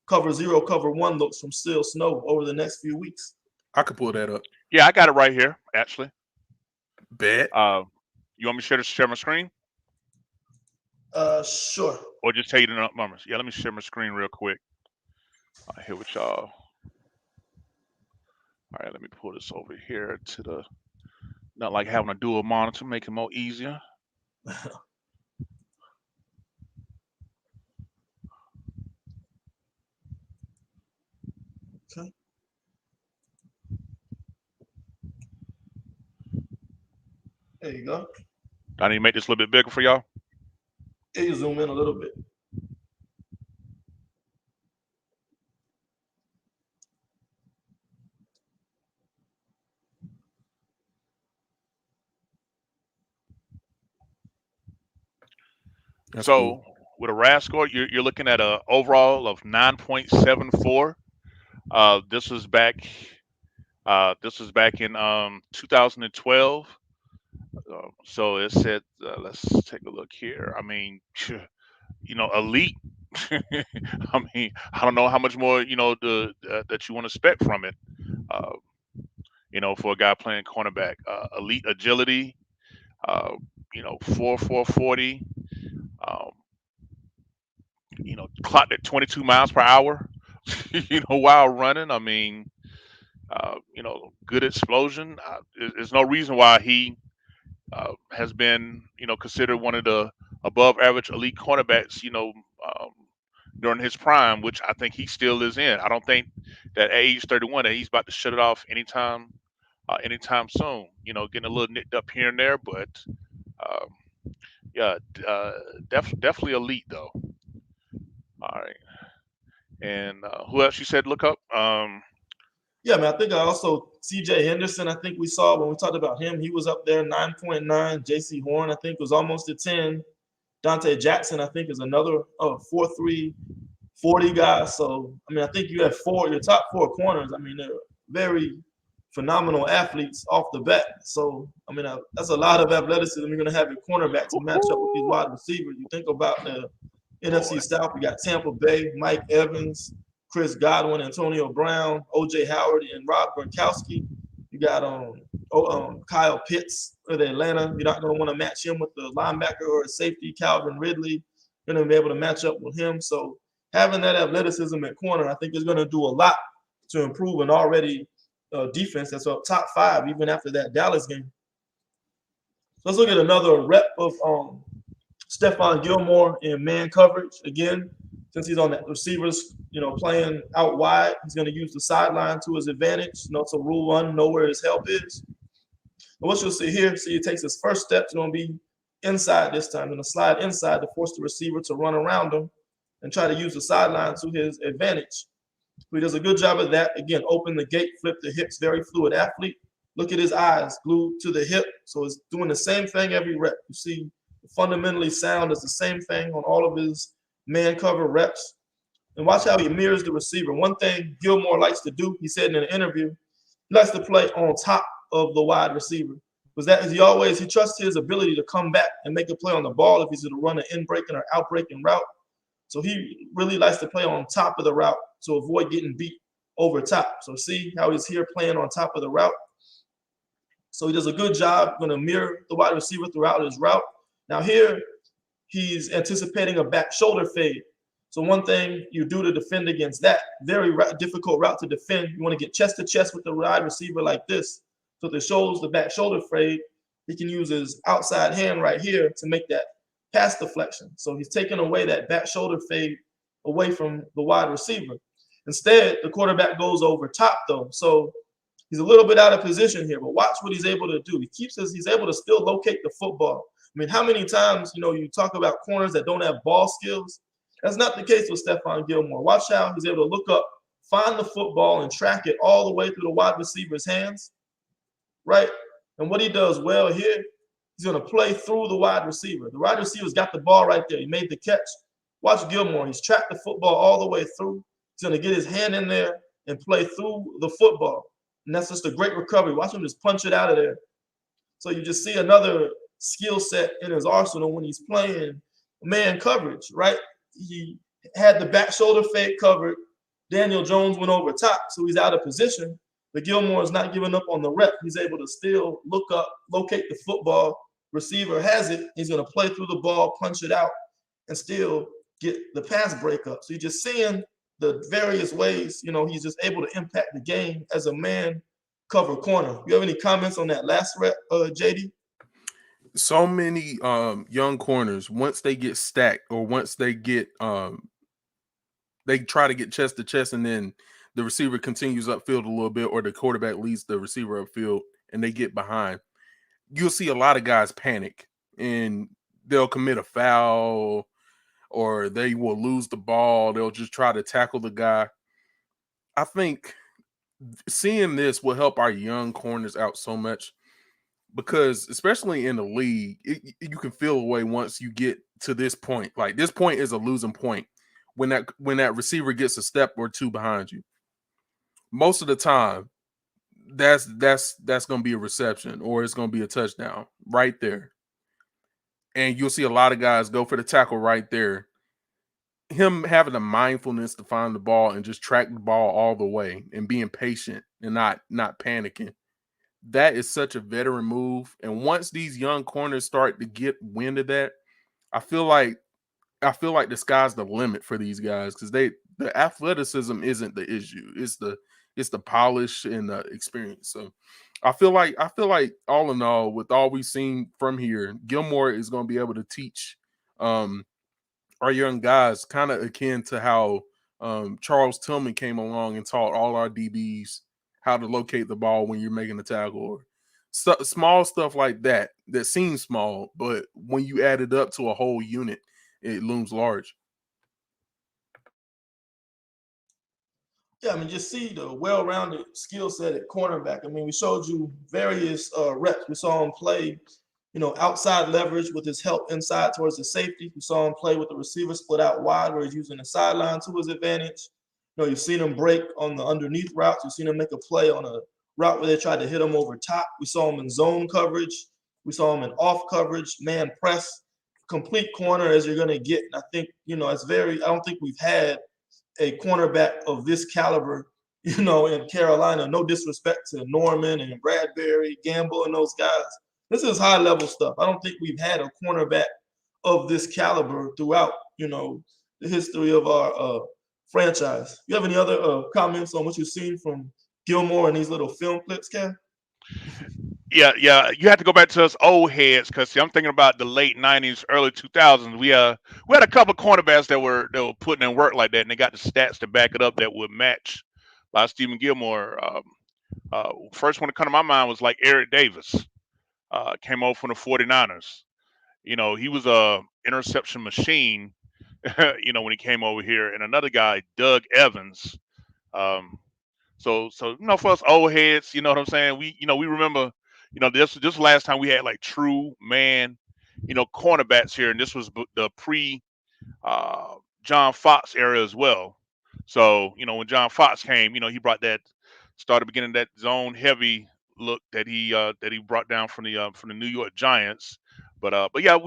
cover 0, cover 1 looks from Still Snow over the next few weeks. I could pull that up. Yeah, I got it right here, actually. Bet. You want me to share my screen? Sure. Or just tell you the numbers? Yeah, let me share my screen real quick. Here with y'all. All right, let me pull this over here to the, not like having a dual monitor, make it more easier. Okay. There you go. Do I need to make this a little bit bigger for y'all? Yeah, you zoom in a little bit. That's so cool. With a RAS score, you're looking at an overall of 9.74. This was back in 2012. So it said, let's take a look here. I mean, elite. I mean, I don't know how much more that you want to expect from it. For a guy playing cornerback, elite agility. 4.40. Clocked at 22 miles per hour. While running. I mean, Good explosion. There's no reason why he has been, considered one of the above average elite cornerbacks, um, during his prime, which I think he still is in. I don't think that at age 31 that he's about to shut it off anytime soon. Getting a little nicked up here and there, but um, yeah, definitely elite though. All right, and who else you said look up? Yeah, man, I think I also CJ Henderson, I think we saw when we talked about him, he was up there 9.9. JC Horn, I think, was almost a 10. Dante Jackson, I think, is another 4.3 40 guys. So, I mean, I think you have your top four corners. I mean, they're very phenomenal athletes off the bat. So, I mean, that's a lot of athleticism you're going to have your cornerback to match up with these wide receivers. You think about the NFC South, you got Tampa Bay, Mike Evans, Chris Godwin, Antonio Brown, O.J. Howard, and Rob Gronkowski. You got Kyle Pitts with Atlanta. You're not going to want to match him with the linebacker or a safety, Calvin Ridley. You're going to be able to match up with him. So having that athleticism at corner, I think, is going to do a lot to improve an already defense that's up top 5, even after that Dallas game. So let's look at another rep of Stephon Gilmore in man coverage. Again, since he's on the receivers, playing out wide, he's going to use the sideline to his advantage. To rule one, know where his help is. And what you'll see here, he takes his first step. It's going to be inside this time. Going to slide inside to force the receiver to run around him and try to use the sideline to his advantage. He does a good job of that. Again, open the gate, flip the hips, very fluid athlete. Look at his eyes glued to the hip. So it's doing the same thing every rep. You see, fundamentally sound is the same thing on all of his man cover reps. And watch how he mirrors the receiver. One thing Gilmore likes to do, he said in an interview, he likes to play on top of the wide receiver. He trusts his ability to come back and make a play on the ball if he's going to run an in-breaking or out-breaking route. So he really likes to play on top of the route to avoid getting beat over top. So see how he's here playing on top of the route. So he does a good job, going to mirror the wide receiver throughout his route. Now here, he's anticipating a back shoulder fade. So one thing you do to defend against that, very difficult route to defend, you want to get chest to chest with the wide receiver like this. So if it shows the back shoulder fade, he can use his outside hand right here to make that pass deflection. So he's taking away that back shoulder fade away from the wide receiver. Instead, the quarterback goes over top though. So he's a little bit out of position here, but watch what he's able to do. He's able to still locate the football. I mean, how many times, you talk about corners that don't have ball skills? That's not the case with Stephon Gilmore. Watch how he's able to look up, find the football, and track it all the way through the wide receiver's hands, right? And what he does well here, he's going to play through the wide receiver. The wide receiver's got the ball right there. He made the catch. Watch Gilmore. He's tracked the football all the way through. He's going to get his hand in there and play through the football. And that's just a great recovery. Watch him just punch it out of there. So you just see another skill set in his arsenal when he's playing man coverage, right? He had the back shoulder fade covered. Daniel Jones went over top, so he's out of position. But Gilmore is not giving up on the rep. He's able to still look up, locate the football. Receiver has it. He's going to play through the ball, punch it out, and still get the pass breakup. So you're just seeing the various ways, he's just able to impact the game as a man cover corner. You have any comments on that last rep, JD? So many young corners, once they get stacked or once they get they try to get chest to chest and then the receiver continues upfield a little bit or the quarterback leads the receiver upfield and they get behind, you'll see a lot of guys panic and they'll commit a foul or they will lose the ball. They'll just try to tackle the guy. I think seeing this will help our young corners out so much. Because especially in the league, you can feel away once you get to this point. Like this point is a losing point when that receiver gets a step or two behind you. Most of the time, that's going to be a reception or it's going to be a touchdown right there. And you'll see a lot of guys go for the tackle right there. Him having the mindfulness to find the ball and just track the ball all the way and being patient and not panicking. That is such a veteran move. And once these young corners start to get wind of that, I feel like the sky's the limit for these guys because the athleticism isn't the issue. It's it's the polish and the experience. So I feel like all in all, with all we've seen from here, Gilmore is going to be able to teach our young guys, kind of akin to how Charles Tillman came along and taught all our DBs how to locate the ball when you're making a tackle, or small stuff like that seems small, but when you add it up to a whole unit, it looms large. Yeah, I mean, just see the well-rounded skill set at cornerback. I mean, we showed you various reps. We saw him play, outside leverage with his help inside towards the safety. We saw him play with the receiver split out wide, where he's using the sideline to his advantage. You've seen him break on the underneath routes. You've seen him make a play on a route where they tried to hit him over top. We saw him in zone coverage. We saw him in off coverage, man press, complete corner as you're going to get. And I think, I don't think we've had a cornerback of this caliber, in Carolina. No disrespect to Norman and Bradbury, Gamble, and those guys. This is high-level stuff. I don't think we've had a cornerback of this caliber throughout, the history of our franchise. You have any other comments on what you've seen from Gilmore and these little film clips, Cam? Yeah. You have to go back to us old heads, because I'm thinking about the late '90s, early 2000s. We had a couple of cornerbacks that were putting in work like that, and they got the stats to back it up that would match, like Stephen Gilmore. First one to come to my mind was like Eric Davis. Came over from the 49ers. He was a interception machine. When he came over here, and another guy, Doug Evans. So for us old heads, you know what I'm saying? We remember. This last time we had like true man, cornerbacks here, and this was the pre John Fox era as well. So when John Fox came, he brought started beginning that zone heavy look that he brought down from the New York Giants. But yeah,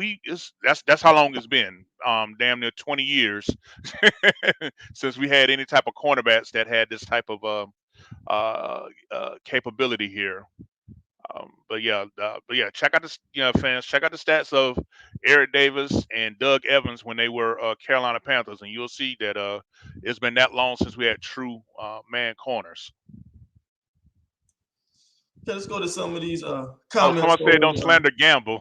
that's how long it's been. Damn near 20 years since we had any type of cornerbacks that had this type of capability here. But yeah, check out fans, check out the stats of Eric Davis and Doug Evans when they were Carolina Panthers, and you'll see that it's been that long since we had true man corners. Okay, let's go to some of these comments. Someone said don't slander Gamble.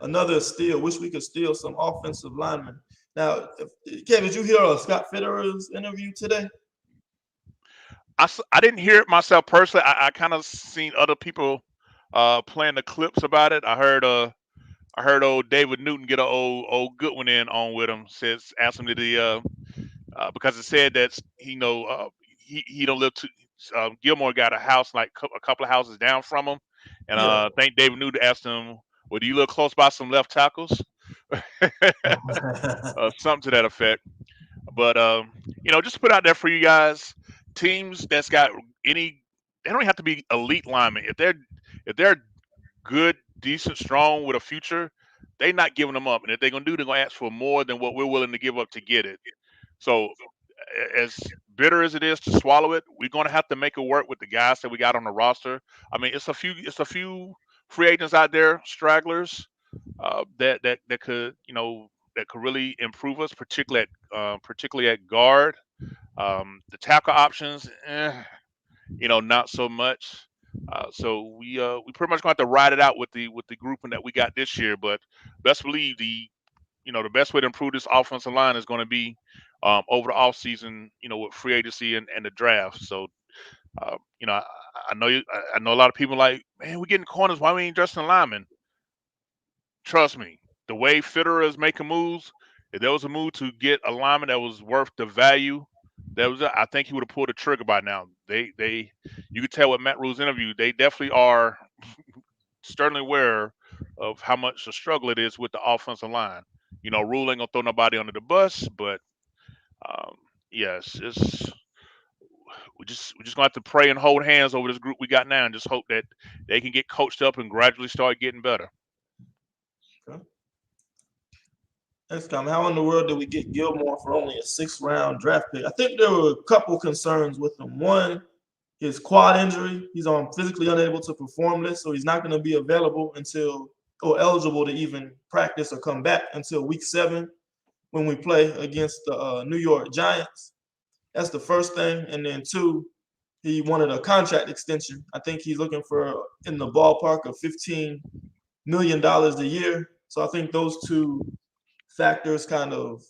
Another steal. Wish we could steal some offensive linemen. Now, Kevin, did you hear Scott Fitterer's interview today? I didn't hear it myself personally. I kind of seen other people playing the clips about it. I heard old David Newton get an old good one on with him. Asked him because it said that he don't live too. Gilmore got a house like a couple of houses down from him, and I think David Newton asked him, "Well, do you live close by some left tackles?" Something to that effect. But just to put out there for you guys, teams that's got they don't have to be elite linemen. If they're good, decent, strong with a future, they're not giving them up. And if they're gonna they're gonna ask for more than what we're willing to give up to get it. So as bitter as it is to swallow it, we're gonna have to make it work with the guys that we got on the roster. I mean, it's a few free agents out there, stragglers, that could really improve us, particularly at guard. The tackle options, not so much. So we pretty much going to have to ride it out with the grouping that we got this year. But best believe the best way to improve this offensive line is going to be over the offseason, with free agency and the draft. So I know a lot of people like, man, we're getting corners. Why we ain't dressing linemen? Trust me, the way Fitterer is making moves, if there was a move to get a lineman that was worth the value, I think he would have pulled the trigger by now. You could tell with Matt Rule's interview, they definitely are sternly aware of how much a struggle it is with the offensive line. Rule ain't gonna throw nobody under the bus, but yes, we're just gonna have to pray and hold hands over this group we got now, and just hope that they can get coached up and gradually start getting better. Okay. Next time, how in the world did we get Gilmore for only a 6th-round draft pick? I think there were a couple concerns with him. One, his quad injury. He's physically unable to perform this, so he's not going to be available eligible to even practice or come back until week 7. when we play against the New York Giants. That's the first thing. And then two, he wanted a contract extension. I think he's looking for in the ballpark of $15 million a year. So I think those two factors kind of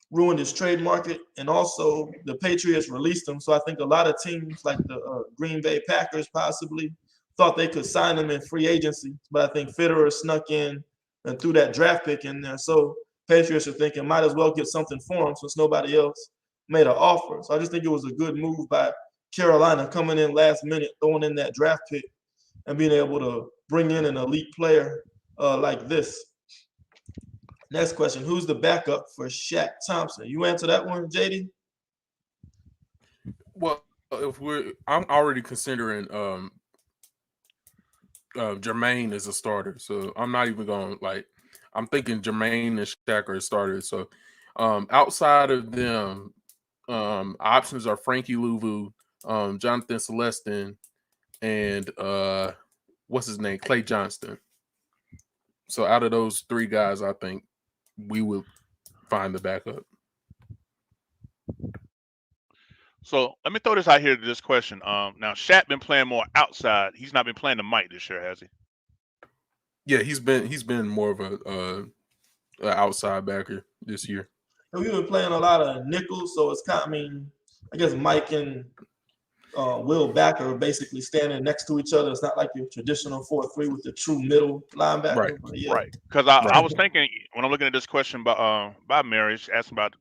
ruined his trade market. And also the Patriots released him. So I think a lot of teams like the Green Bay Packers possibly thought they could sign him in free agency. But I think Fitterer snuck in and threw that draft pick in there. So Patriots are thinking might as well get something for him since nobody else made an offer. So I just think it was a good move by Carolina coming in last minute, throwing in that draft pick and being able to bring in an elite player like this. Next question, who's the backup for Shaq Thompson? You answer that one, JD? Well, I'm already considering Jermaine as a starter, so I'm not even going I'm thinking Jermaine and Shaq are starters. So outside of them, options are Frankie Louvu, Jonathan Celestin, and what's his name, Clay Johnston. So out of those three guys, I think we will find the backup. So let me throw this out here to this question. Now Shaq been playing more outside. He's not been playing the mic this year, has he? Yeah, he's been more of a outside backer this year. And we've been playing a lot of nickels, so it's kind of, I mean, I guess Mike and Will Backer are basically standing next to each other. It's not like your traditional 4-3 with the true middle linebacker. Right. Yeah. Right. Because I was thinking when I'm looking at this question by Mary, asking about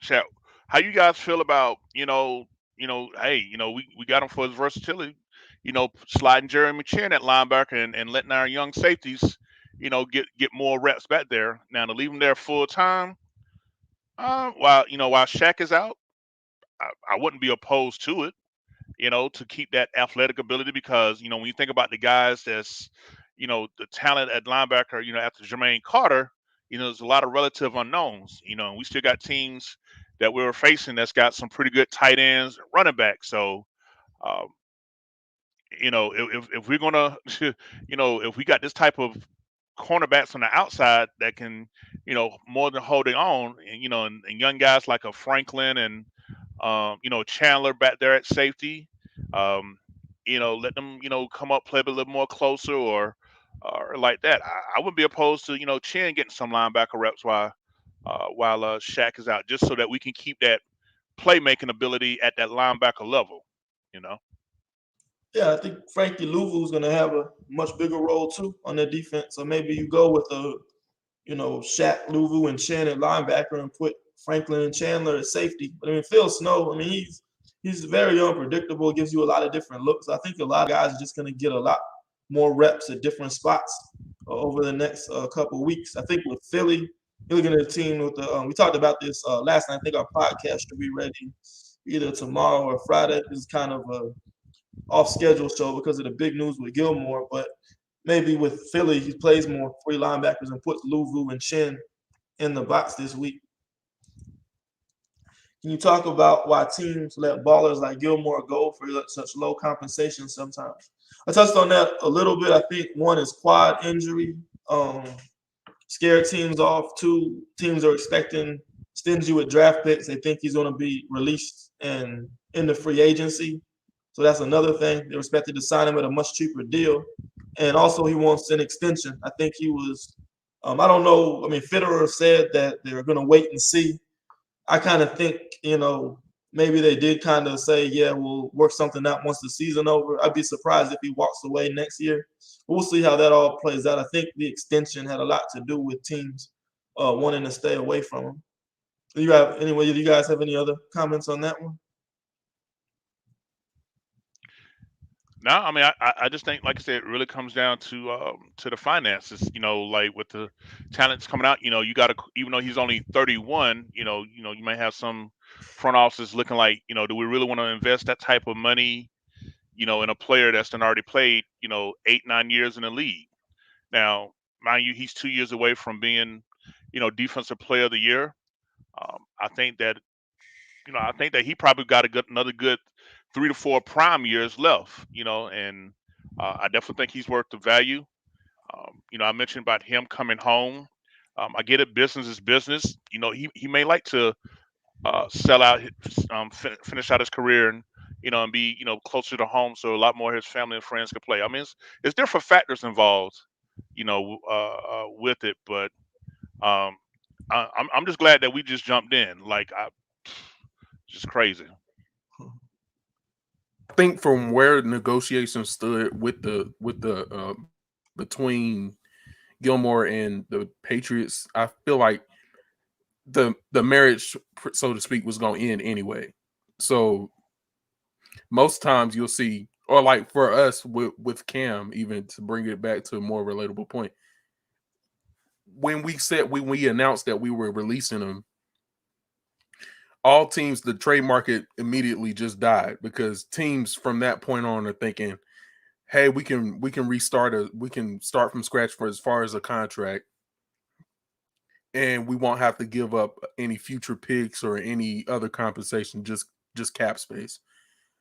Shaq, how you guys feel about, hey, we got him for his versatility, sliding Jeremy Chin at linebacker and letting our young safeties, get more reps back there. Now to leave him there full time, while Shaq is out, I wouldn't be opposed to it, to keep that athletic ability because, when you think about the guys that's, the talent at linebacker, after Jermaine Carter, there's a lot of relative unknowns, and we still got teams that we're facing that's got some pretty good tight ends, running backs. So, um, if we're gonna, if we got this type of cornerbacks on the outside that can, more than hold it on, and young guys like a Franklin and Chandler back there at safety, let them, come up, play a little more closer or like that. I wouldn't be opposed to, Chin getting some linebacker reps while Shaq is out, just so that we can keep that playmaking ability at that linebacker level, Yeah, I think Frankie Louvu is going to have a much bigger role too on their defense. So maybe you go with Shaq, Louvu, and Chin at linebacker and put Franklin and Chandler at safety. But I mean, Phil Snow, I mean, he's very unpredictable, gives you a lot of different looks. I think a lot of guys are just going to get a lot more reps at different spots over the next couple of weeks. I think with Philly, you're looking at a team with we talked about this last night. I think our podcast should be ready either tomorrow or Friday. This is kind of a off-schedule show because of the big news with Gilmore, but maybe with Philly, he plays more free linebackers and puts Louvu and Chin in the box this week. Can you talk about why teams let ballers like Gilmore go for such low compensation sometimes? I touched on that a little bit. I think one is quad injury, scared teams off. Two, teams are expecting stingy with draft picks. They think he's going to be released and in the free agency. So that's another thing. They're expected to sign him at a much cheaper deal. And also he wants an extension. I think he was, I don't know. I mean, Fitterer said that they're going to wait and see. I kind of think, maybe they did kind of say, yeah, we'll work something out once the season over. I'd be surprised if he walks away next year. But we'll see how that all plays out. I think the extension had a lot to do with teams wanting to stay away from him. Do you guys have any other comments on that one? No, I mean, I just think, like I said, it really comes down to the finances. Like with the talents coming out, you got to, even though he's only 31, you may have some front offices looking like, do we really want to invest that type of money, in a player that's done already played, 8-9 years in the league. Now, mind you, he's 2 years away from being, defensive player of the year. I think that he probably got another good 3 to 4 prime years left, and I definitely think he's worth the value. I mentioned about him coming home. I get it. Business is business. He may like to sell out, finish out his career, and and be closer to home, so a lot more of his family and friends could play. I mean, it's different factors involved, with it. But um, I'm just glad that we just jumped in. Like, just crazy. I think from where negotiations stood with the between Gilmore and the Patriots, I feel like the marriage, so to speak, was going to end anyway. So most times you'll see, or like for us with Cam, even to bring it back to a more relatable point, when we announced that we were releasing him, all teams, the trade market immediately just died because teams from that point on are thinking, hey, we can start from scratch for as far as a contract, and we won't have to give up any future picks or any other compensation, just cap space.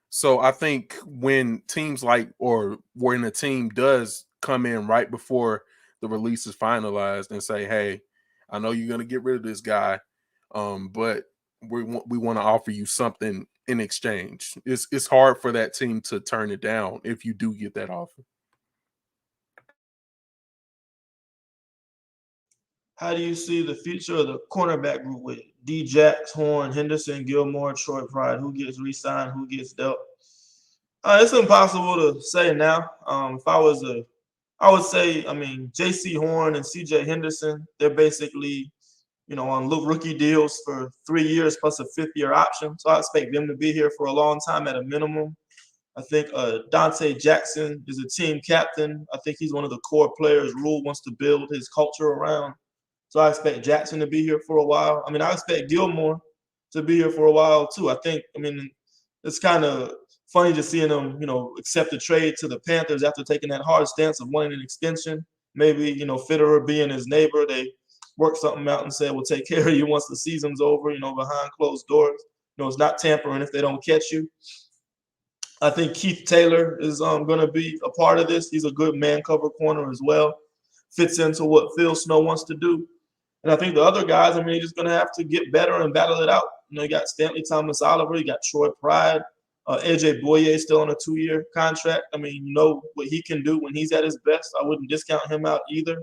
So I think when teams or when a team does come in right before the release is finalized and say, hey, I know you're going to get rid of this guy, but we want to offer you something in exchange. It's hard for that team to turn it down if you do get that offer. How do you see the future of the cornerback group with D-Jax, Horn, Henderson, Gilmore, Troy Pride? Who gets re-signed? Who gets dealt? It's impossible to say now. If I was I would say, I mean, J.C. Horn and C.J. Henderson, they're basically, on rookie deals for 3 years plus a fifth-year option. So I expect them to be here for a long time at a minimum. I think Dante Jackson is a team captain. I think he's one of the core players Rule wants to build his culture around. So I expect Jackson to be here for a while. I mean, I expect Gilmore to be here for a while too. I mean, it's kind of funny just seeing him, accept the trade to the Panthers after taking that hard stance of wanting an extension. Maybe, Fitterer being his neighbor, they work something out and say, we'll take care of you once the season's over, behind closed doors. It's not tampering if they don't catch you. I think Keith Taylor is going to be a part of this. He's a good man cover corner as well. Fits into what Phil Snow wants to do. And I think the other guys, I mean, they're just going to have to get better and battle it out. You got Stanley Thomas Oliver, you got Troy Pride, AJ Boye still on a 2-year contract. I mean, you know what he can do when he's at his best. I wouldn't discount him out either.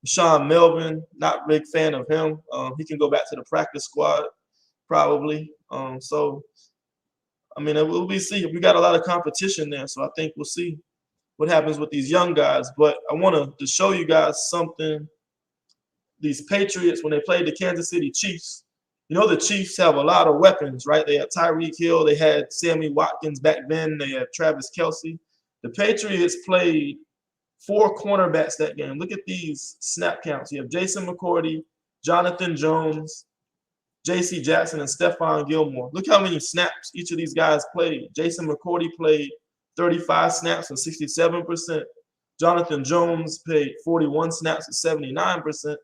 Sean Melvin, not a big fan of him. He can go back to the practice squad probably. I mean, we'll see. We got a lot of competition there, so I think we'll see what happens with these young guys. But I want to show you guys something. These Patriots, when they played the Kansas City Chiefs, the Chiefs have a lot of weapons, right? They had Tyreek Hill. They had Sammy Watkins back then. They had Travis Kelce. The Patriots played 4 cornerbacks that game. Look at these snap counts. You have Jason McCourty, Jonathan Jones, J.C. Jackson, and Stephon Gilmore. Look how many snaps each of these guys played. Jason McCourty played 35 snaps and 67%. Jonathan Jones played 41 snaps and 79%.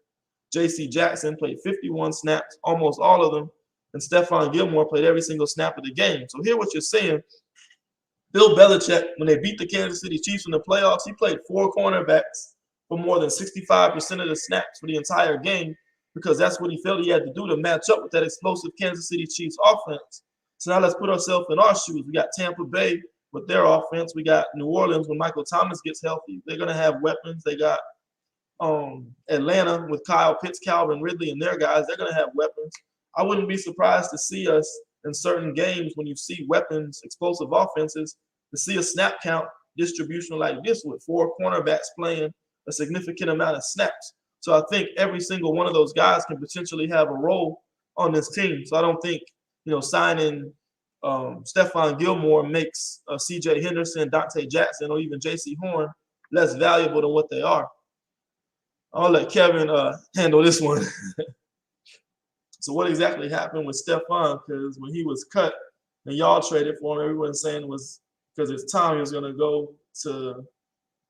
J.C. Jackson played 51 snaps, almost all of them. And Stephon Gilmore played every single snap of the game. So hear what you're saying. Bill Belichick, when they beat the Kansas City Chiefs in the playoffs, he played 4 cornerbacks for more than 65% of the snaps for the entire game because that's what he felt he had to do to match up with that explosive Kansas City Chiefs offense. So now let's put ourselves in our shoes. We got Tampa Bay with their offense. We got New Orleans when Michael Thomas gets healthy. They're going to have weapons. They got Atlanta with Kyle Pitts, Calvin Ridley, and their guys. They're going to have weapons. I wouldn't be surprised to see us in certain games when you see weapons, explosive offenses, to see a snap count distribution like this with 4 cornerbacks playing a significant amount of snaps. So I think every single one of those guys can potentially have a role on this team. So I don't think, signing Stephon Gilmore makes C.J. Henderson, Dante Jackson, or even J.C. Horn less valuable than what they are. I'll let Kevin handle this one. So what exactly happened with Stephon? Because when he was cut and y'all traded for him, everyone's saying it was because it's time he was going to go to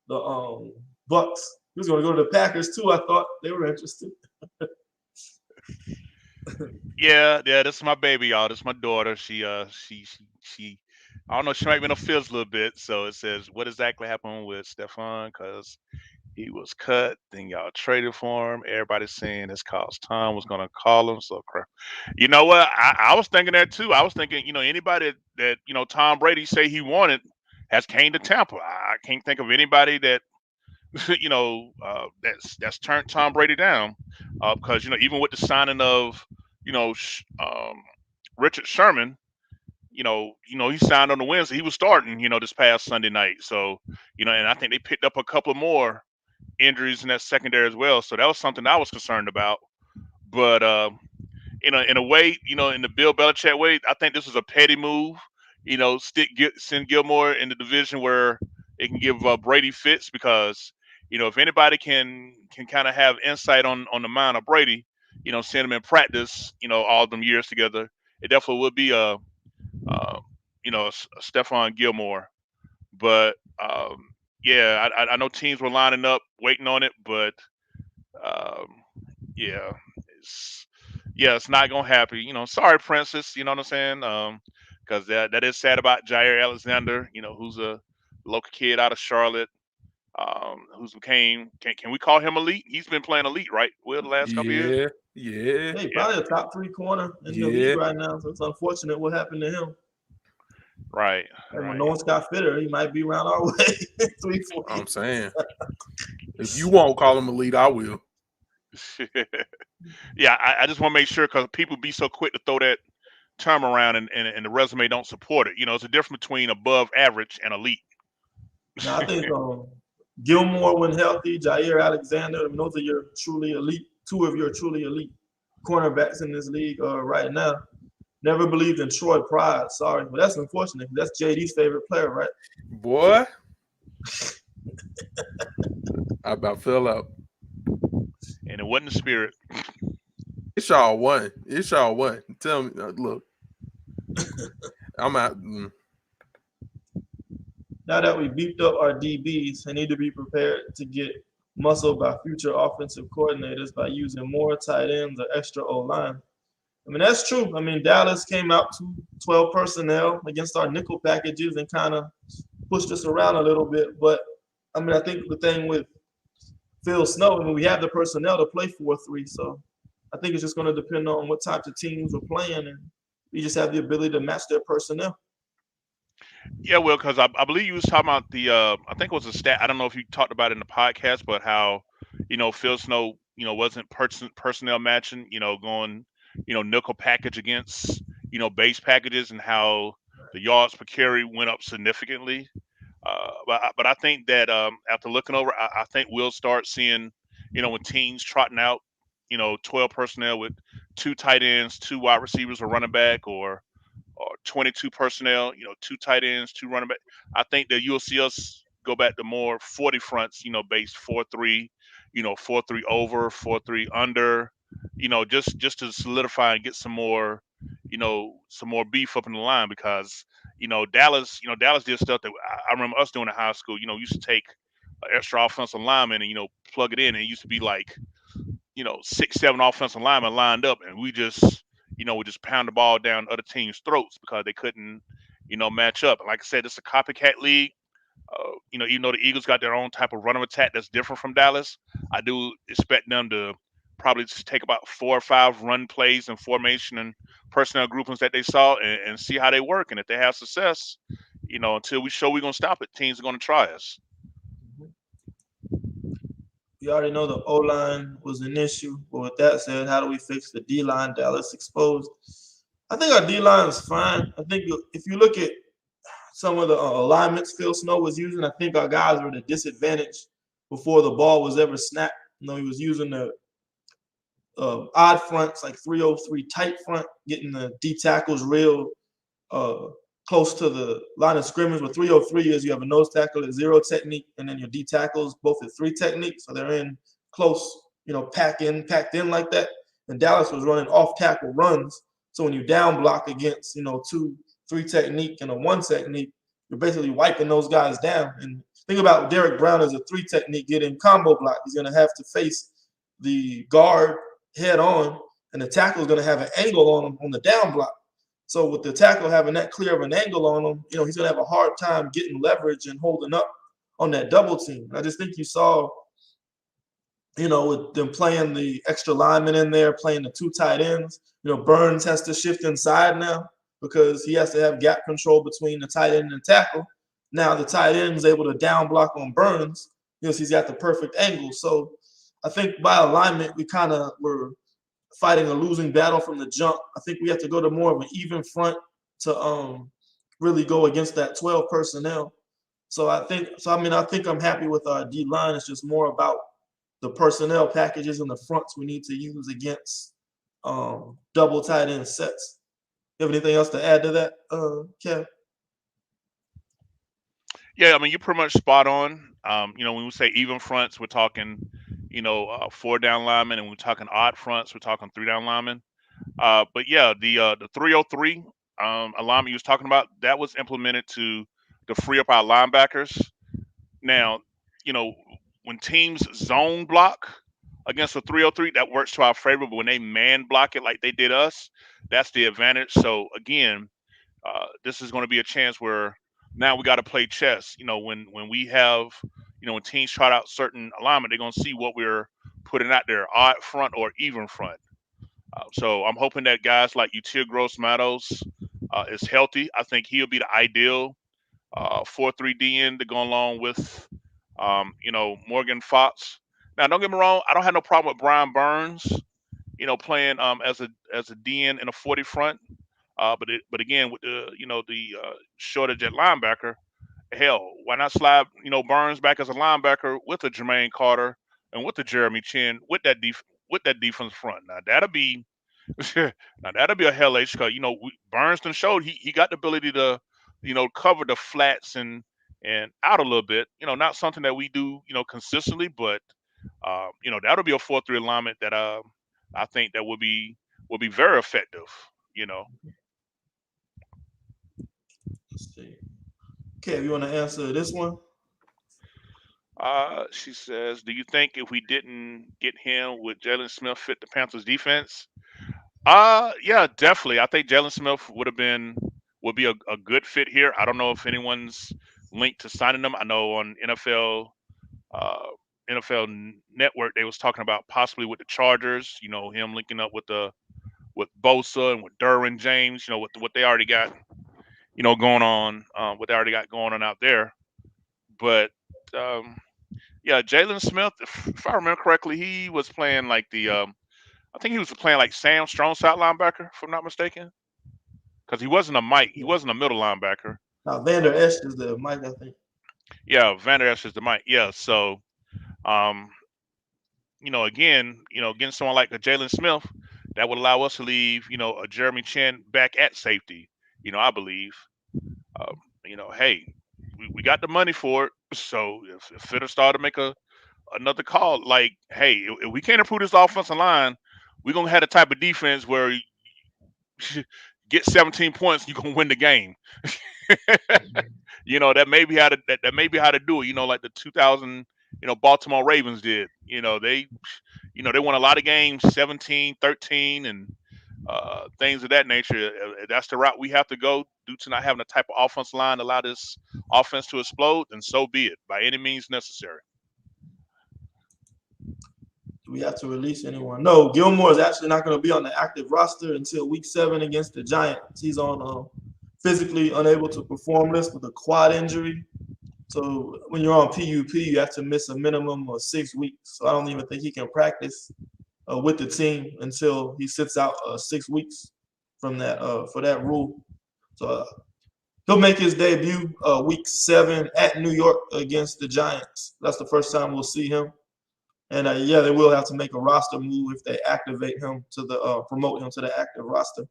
the Bucks. He was going to go to the Packers too. I thought they were interested. Yeah, this is my baby, y'all. This is my daughter. She I don't know. She might be in her feels a little bit. So it says, what exactly happened with Stephon? Because He was cut. Then y'all traded for him. Everybody's saying it's cause Tom was gonna call him. So crap. You know what? I was thinking that too. I was thinking, anybody that Tom Brady say he wanted has came to Tampa. I can't think of anybody that that's turned Tom Brady down. Because even with the signing of Richard Sherman, he signed on the Wednesday. He was starting, this past Sunday night. So, and I think they picked up a couple of more injuries in that secondary as well. So that was something I was concerned about. But in a way, in the Bill Belichick way, I think this was a petty move. Send Gilmore in the division where it can give Brady fits because if anybody can kind of have insight on the mind of Brady, send him in practice, all them years together, it definitely would be a Stephon Gilmore. But yeah, I know teams were lining up waiting on it, but um, yeah, it's not gonna happen. Sorry, Princess. You know what I'm saying? Because that is sad about Jair Alexander. Who's a local kid out of Charlotte. Who's became can we call him elite? He's been playing elite, right? Well, the last couple years. Yeah. Hey, probably a top 3 corner in the league right now. So it's unfortunate what happened to him. Right. And when no one's got fitter, he might be around our way. 3, 4 I'm saying, if you won't call him elite, I will. Yeah, I just want to make sure because people be so quick to throw that term around and the resume don't support it. It's a difference between above average and elite. Now, I think Gilmore, when healthy, Jair Alexander, those are your truly elite, 2 of your truly elite cornerbacks in this league right now. Never believed in Troy Pride. Sorry, but that's unfortunate. That's JD's favorite player, right? Boy, I about fell out. And it wasn't the spirit. It's y'all one. Tell me, look, I'm out. Now that we beefed up our DBs, I need to be prepared to get muscled by future offensive coordinators by using more tight ends or extra O-line. That's true. Dallas came out to 12 personnel against our nickel packages and kind of pushed us around a little bit. But, I think the thing with Phil Snow, we have the personnel to play 4-3. So I think it's just going to depend on what types of teams we're playing. And we just have the ability to match their personnel. Yeah, well, because I believe you was talking about I think it was a stat. I don't know if you talked about it in the podcast, but how, Phil Snow, wasn't personnel matching, going, nickel package against, base packages and how the yards per carry went up significantly. But I think that after looking over, I think we'll start seeing, when teams trotting out, 12 personnel with 2 tight ends, 2 wide receivers, or running back, or 22 personnel, 2 tight ends, 2 running back. I think that you'll see us go back to more 40 fronts, based 4-3, 4-3 over, 4-3 under, just to solidify and get some more beef up in the line because, Dallas did stuff that I remember us doing in high school. Used to take an extra offensive lineman and, plug it in. And it used to be like, 6, 7 offensive linemen lined up and we just pound the ball down other teams' throats because they couldn't, match up. And like I said, it's a copycat league. Even though the Eagles got their own type of running attack that's different from Dallas, I do expect them to probably just take about 4 or 5 run plays and formation and personnel groupings that they saw and see how they work. And if they have success, until we show we're going to stop it, teams are going to try us. We already know the O-line was an issue. But with that said, how do we fix the D-line Dallas exposed? I think our D-line is fine. I think if you look at some of the alignments Phil Snow was using, I think our guys were at a disadvantage before the ball was ever snapped. He was using the odd fronts, like 303 tight front, getting the D tackles real close to the line of scrimmage. What 303 is, you have a nose tackle at 0 technique, and then your D tackles both at 3 technique. So they're in close, packed in like that. And Dallas was running off tackle runs. So when you down block against, 2, 3 technique and a 1 technique, you're basically wiping those guys down. And think about Derek Brown as a 3 technique getting combo block. He's going to have to face the guard head on, and the tackle is going to have an angle on him on the down block. So with the tackle having that clear of an angle on him, he's going to have a hard time getting leverage and holding up on that double team. I just think you saw with them playing the extra lineman in there, playing the 2 tight ends, Burns has to shift inside now because he has to have gap control between the tight end and tackle. Now the tight end is able to down block on Burns because he's got the perfect angle. So I think by alignment, we kind of were fighting a losing battle from the jump. I think we have to go to more of an even front to really go against that 12 personnel. So I think I'm happy with our D line. It's just more about the personnel packages and the fronts we need to use against double tight end sets. You have anything else to add to that, Kev? Yeah, I mean you're pretty much spot on. When we say even fronts, we're talking, 4 down linemen, and we're talking odd fronts, we're talking 3 down linemen. But yeah, the 303 alignment you was talking about, that was implemented to free up our linebackers. Now, you know, when teams zone block against a 303, that works to our favor. But when they man block it like they did us, that's the advantage. So again, this is going to be a chance where now we got to play chess. When we have, when teams try out certain alignment, they're going to see what we're putting out there, odd front or even front. So I'm hoping that guys like Util Gross Matos is healthy. I think he'll be the ideal 4-3 DN to go along with, Morgan Fox. Now, don't get me wrong, I don't have no problem with Brian Burns, playing as a DN in a 40 front. But again, with the shortage at linebacker, hell, why not slide Burns back as a linebacker with a Jermaine Carter and with the Jeremy Chin with that defense front. Now that'll be a hell H because Burns done showed he got the ability to cover the flats and out a little bit. Not something that we do consistently, but that'll be a 4-3 alignment that I think that will be very effective. You know. Let's see. Kev, you want to answer this one? She says, "Do you think if we didn't get him, would Jalen Smith fit the Panthers defense?" Yeah, definitely. I think Jalen Smith would be a good fit here. I don't know if anyone's linked to signing them. I know on uh, Network they was talking about possibly with the Chargers. Him linking up with Bosa and with Derwin James. With what they already got going on, what they already got going on out there. But um, yeah, Jalen Smith, if I remember correctly, he was playing like I think he was playing like Sam strong side linebacker, if I'm not mistaken, because he wasn't a Mike. He wasn't a middle linebacker. Now, Vander Esch is the Mike, I think. Yeah, Vander Esch is the Mike. Yeah, so um, again, getting someone like a Jalen Smith, that would allow us to leave, a Jeremy Chin back at safety. I believe. Um, hey, we got the money for it, so if Fitter started to make another call, like, hey, if we can't improve this offensive line, we're gonna have the type of defense where get 17 points, you're gonna win the game. That may be how that may be how to do it. Like the 2000, Baltimore Ravens did. They won a lot of games, 17-13, and things of that nature. That's the route we have to go due to not having a type of offensive line to allow this offense to explode. And so be it, by any means necessary. Do we have to release anyone? No, Gilmore is actually not going to be on the active roster until week 7 against the Giants. He's on physically unable to perform this with a quad injury. So when you're on PUP, you have to miss a minimum of 6 weeks. So I don't even think he can practice with the team until he sits out 6 weeks from that for that rule. So he'll make his debut week 7 at New York against the Giants. That's the first time we'll see him. And yeah, they will have to make a roster move if they activate him to the promote him to the active roster.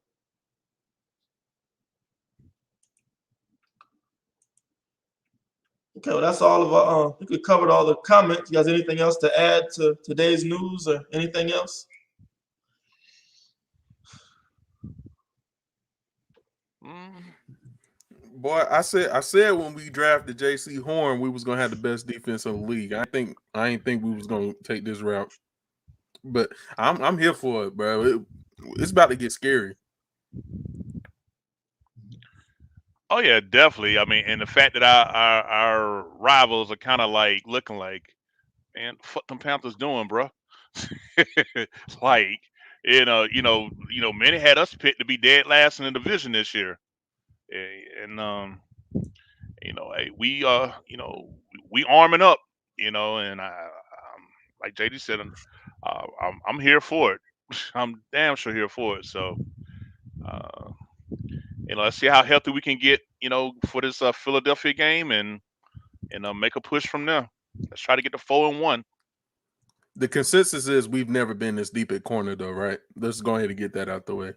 Okay, well, that's all of our. I think we covered all the comments. You guys, anything else to add to today's news or anything else? Boy, I said when we drafted J.C. Horn, we was gonna have the best defense in the league. I ain't think we was gonna take this route, but I'm here for it, bro. It's about to get scary. Oh yeah, definitely. I mean, and the fact that our rivals are kind of like looking like man, fuck them Panthers doing, bro? Like, many had us picked to be dead last in the division this year, and hey, we arming up, and like JD said, I'm here for it. I'm damn sure here for it. So, uh, let's see how healthy we can get, for this Philadelphia game, and make a push from there. Let's try to get to 4-1. The consensus is we've never been this deep at corner, though, right? Let's go ahead and get that out the way.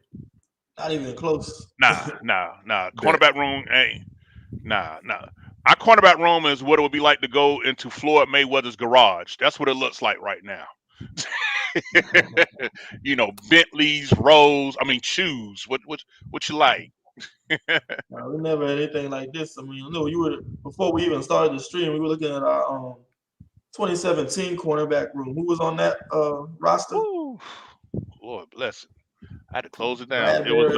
Not even close. Nah. Cornerback room, nah. Our cornerback room is what it would be like to go into Floyd Mayweather's garage. That's what it looks like right now. Bentleys, Rolls. I mean, shoes. What you like? We never had anything like this. I mean, before we even started the stream, we were looking at our 2017 cornerback room. Who was on that roster? Ooh, Lord bless it. I had to close it down. It was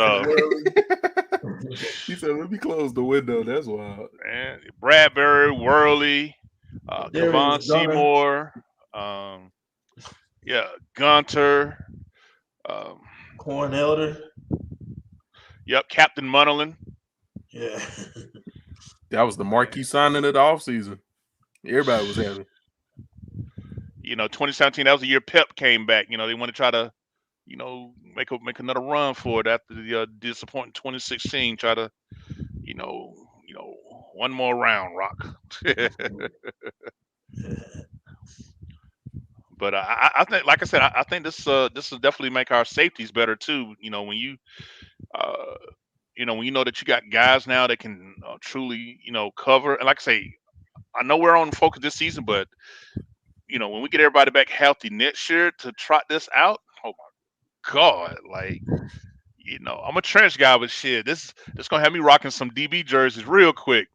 He said, "Let me close the window." That's wild. Man, Bradbury, Worley, Kevon Seymour, Gunter, Corn Elder. Yep, Captain Munnerlin. Yeah. That was the marquee signing of the offseason. Everybody was happy. 2017, that was the year Pep came back. They want to try to, make another run for it after the disappointing 2016. Try to, one more round, Rock. But I think, like I said, I think this will definitely make our safeties better too. When you that you got guys now that can truly, cover. And like I say, I know we're on focus this season, but when we get everybody back healthy next year to trot this out, oh my God, like, I'm a trench guy, but shit, this gonna have me rocking some DB jerseys real quick.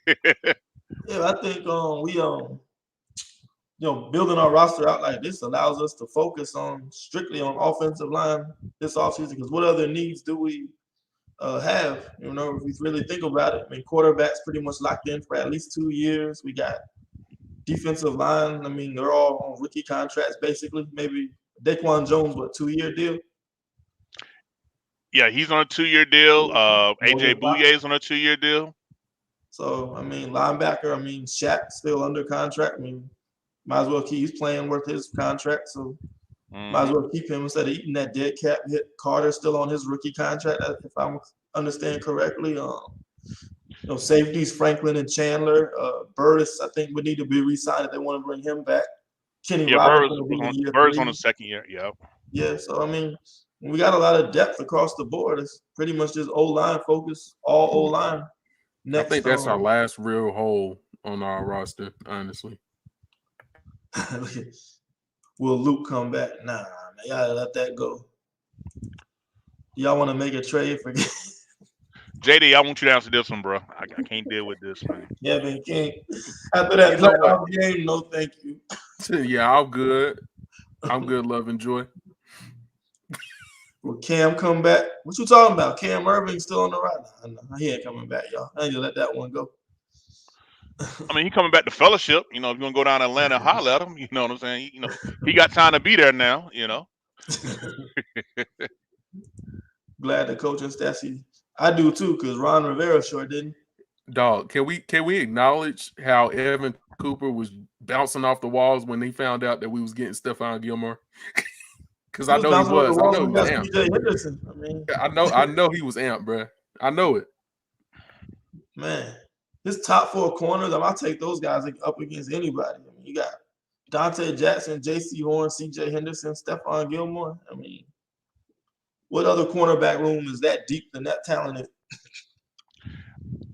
Yeah, I think we building our roster out like this allows us to focus strictly on offensive line this offseason, because what other needs do we have? If we really think about it, I mean, quarterback's pretty much locked in for at least 2 years. We got defensive line. I mean, they're all on rookie contracts, basically. Maybe Daquan Jones, 2-year deal? Yeah, he's on a 2-year deal. AJ Bouye is on a 2-year deal. So, I mean, linebacker, Shaq still under contract. I mean, might as well he's playing worth his contract. So, might as well keep him instead of eating that dead cap hit. Carter's still on his rookie contract, if I understand correctly. Safeties, Franklin and Chandler. Burris, I think, would need to be re-signed if they want to bring him back. Kenny Robinson Burris on the second year. Yeah. Yeah. So, I mean, we got a lot of depth across the board. It's pretty much just O-line focus, all O-line. I think that's our last real hole on our roster, honestly. Will Luke come back? Nah, man, y'all gotta let that go. Y'all want to make a trade for JD? I want you to answer this one, bro. I can't deal with this, man. Yeah, man, can't. After that playoff game, no thank you. Yeah, I'm good. I'm good, love and joy. Will Cam come back? What you talking about? Cam Irving's still on the ride. Nah, he ain't coming back, y'all. I ain't gonna let that one go. I mean, he coming back to fellowship. If you're gonna go down to Atlanta and holler at him, you know what I'm saying? He got time to be there now. Glad the coaching staff. I do too, because Ron Rivera sure didn't. Dog, can we acknowledge how Evan Cooper was bouncing off the walls when they found out that we was getting Stephon Gilmore? Because I know he was. I know he was amped. I know he was amped, bro. I know it. Man, his top 4 corners, I'll take those guys up against anybody. I mean, you got Dante Jackson, J.C. Horn, C.J. Henderson, Stephon Gilmore. I mean, what other cornerback room is that deep and that talented?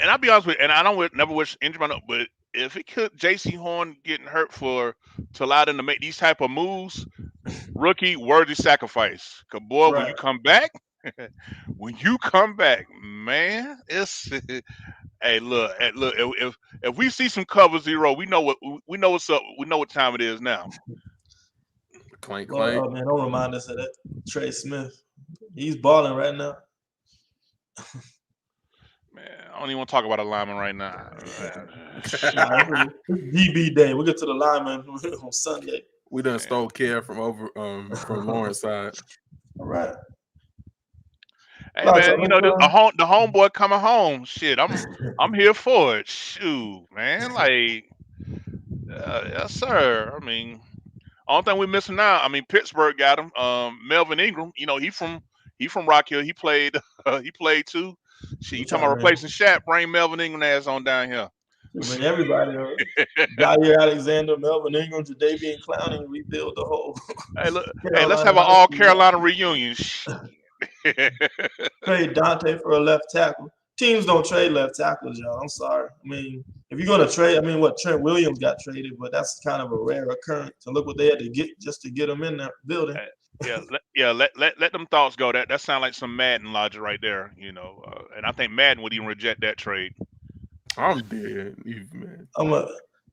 And I'll be honest with you, and I don't never wish injury, but if it could, J.C. Horn getting hurt to allow them to make these type of moves, rookie worthy sacrifice. Cause boy, right. when you come back, man, it's hey, look. If we see some cover 0, we know what's up. We know what time it is now. Clank. Oh man, don't remind us of that. Trey Smith, he's balling right now. Man, I don't even want to talk about a lineman right now. Nah, it's DB day. We'll get to the lineman on Sunday. We done stole care from from Lawrence side. All right. Hey man, you know the homeboy coming home. Shit, I'm here for it. Shoot, man, like, yes sir. I mean, only thing we missing now. I mean, Pittsburgh got him. Melvin Ingram. You know, he from Rock Hill. He played. He played too. Shit, you talking about replacing Shaq? Bring Melvin Ingram ass on down here. Bring everybody. Jair Alexander, Melvin Ingram, Jadeveon Clowney, rebuild the whole. Hey, look. Hey, let's have an all Carolina reunion. Trade Dante for a left tackle. Teams don't trade left tackles, y'all. I'm sorry. I mean, if you're gonna trade, I mean, Trent Williams got traded, but that's kind of a rare occurrence. And look what they had to get just to get him in that building. Let them thoughts go. That sounds like some Madden logic right there, you know. And I think Madden would even reject that trade. I'm dead, man.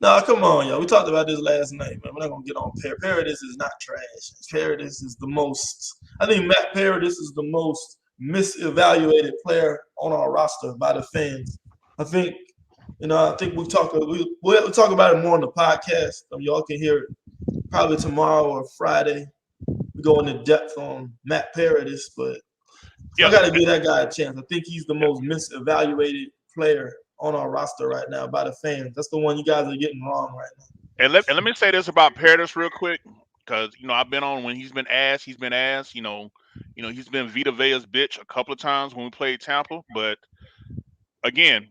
No, come on, y'all. We talked about this last night, man. We're not gonna get on Paradis is not trash. Paradis is the most. I think Matt Paradis is the most misevaluated player on our roster by the fans. I think we'll talk about it more on the podcast. Y'all can hear it probably tomorrow or Friday. We go into depth on Matt Paradis, but I got to give that guy a chance. I think he's the most misevaluated player on our roster right now by the fans. That's the one you guys are getting wrong right now. And let me say this about Paradis real quick, because I've been on when he's been asked. He's been Vita Vea's bitch a couple of times when we played Tampa. But again,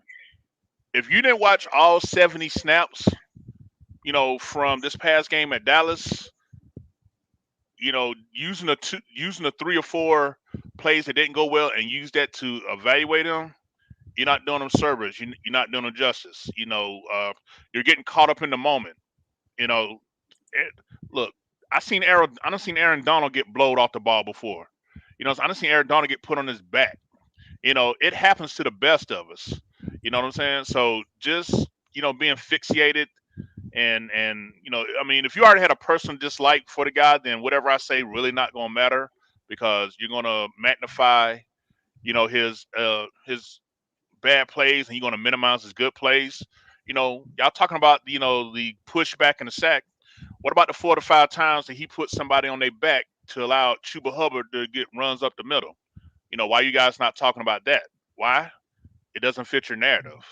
if you didn't watch all 70 snaps, from this past game at Dallas, using the 3 or 4 plays that didn't go well and use that to evaluate him, you're not doing them service. You're not doing them justice. You're getting caught up in the moment. Look, I done seen Aaron Donald get blowed off the ball before. I done seen Aaron Donald get put on his back. It happens to the best of us. You know what I'm saying? So just being fixated and I mean, if you already had a personal dislike for the guy, then whatever I say really not gonna matter, because you're gonna magnify his bad plays, and you're going to minimize his good plays. Y'all talking about the pushback and the sack. What about the 4 to 5 times that he put somebody on their back to allow Chuba Hubbard to get runs up the middle? Why you guys not talking about that? Why? It doesn't fit your narrative.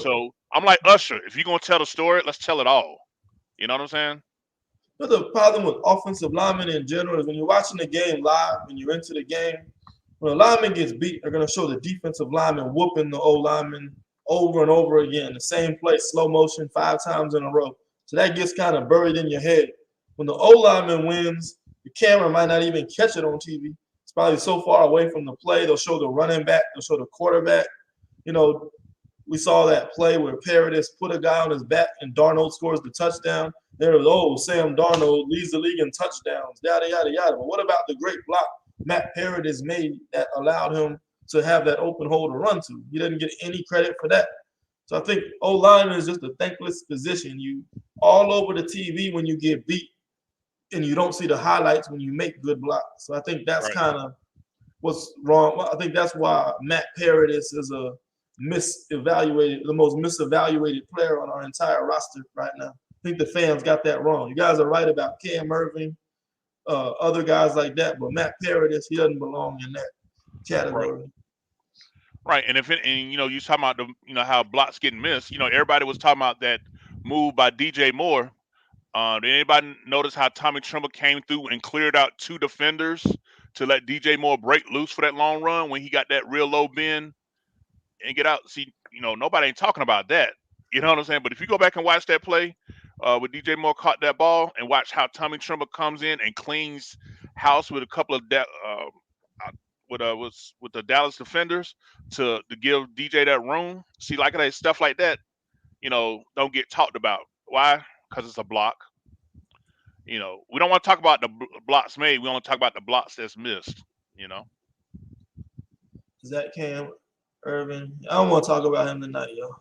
So I'm like Usher. If you're going to tell the story, let's tell it all. You know what I'm saying? But the problem with offensive linemen in general is when you're watching the game live, when you're into the game, when a lineman gets beat, they're going to show the defensive lineman whooping the old lineman over and over again. The same play, slow motion, 5 times in a row. So that gets kind of buried in your head. When the old lineman wins, the camera might not even catch it on TV. It's probably so far away from the play. They'll show the running back. They'll show the quarterback. We saw that play where Paradis put a guy on his back and Darnold scores the touchdown. There was, Sam Darnold leads the league in touchdowns, yada, yada, yada. But what about the great block Matt Paradis made that allowed him to have that open hole to run to? He didn't get any credit for that. So I think O-line is just a thankless position. You all over the TV when you get beat, and you don't see the highlights when you make good blocks. So I think that's kind of what's wrong. Well, I think that's why Matt Paradis is the most misevaluated player on our entire roster right now. I think the fans got that wrong. You guys are right about Cam Irving, other guys like that, but Matt Paradis, he doesn't belong in that category. Right, and you talking about how blocks getting missed. Everybody was talking about that move by DJ Moore. Did anybody notice how Tommy Tremble came through and cleared out 2 defenders to let DJ Moore break loose for that long run when he got that real low bend and get out? See, nobody ain't talking about that. You know what I'm saying? But if you go back and watch that play, where DJ Moore caught that ball, and watch how Tommy Tremble comes in and cleans house with a couple of with the Dallas defenders to give DJ that room. See, like that stuff like that, don't get talked about. Why? Because it's a block. We don't want to talk about the blocks made. We want to talk about the blocks that's missed. Is that Cam Irving? I don't want to talk about him tonight, yo.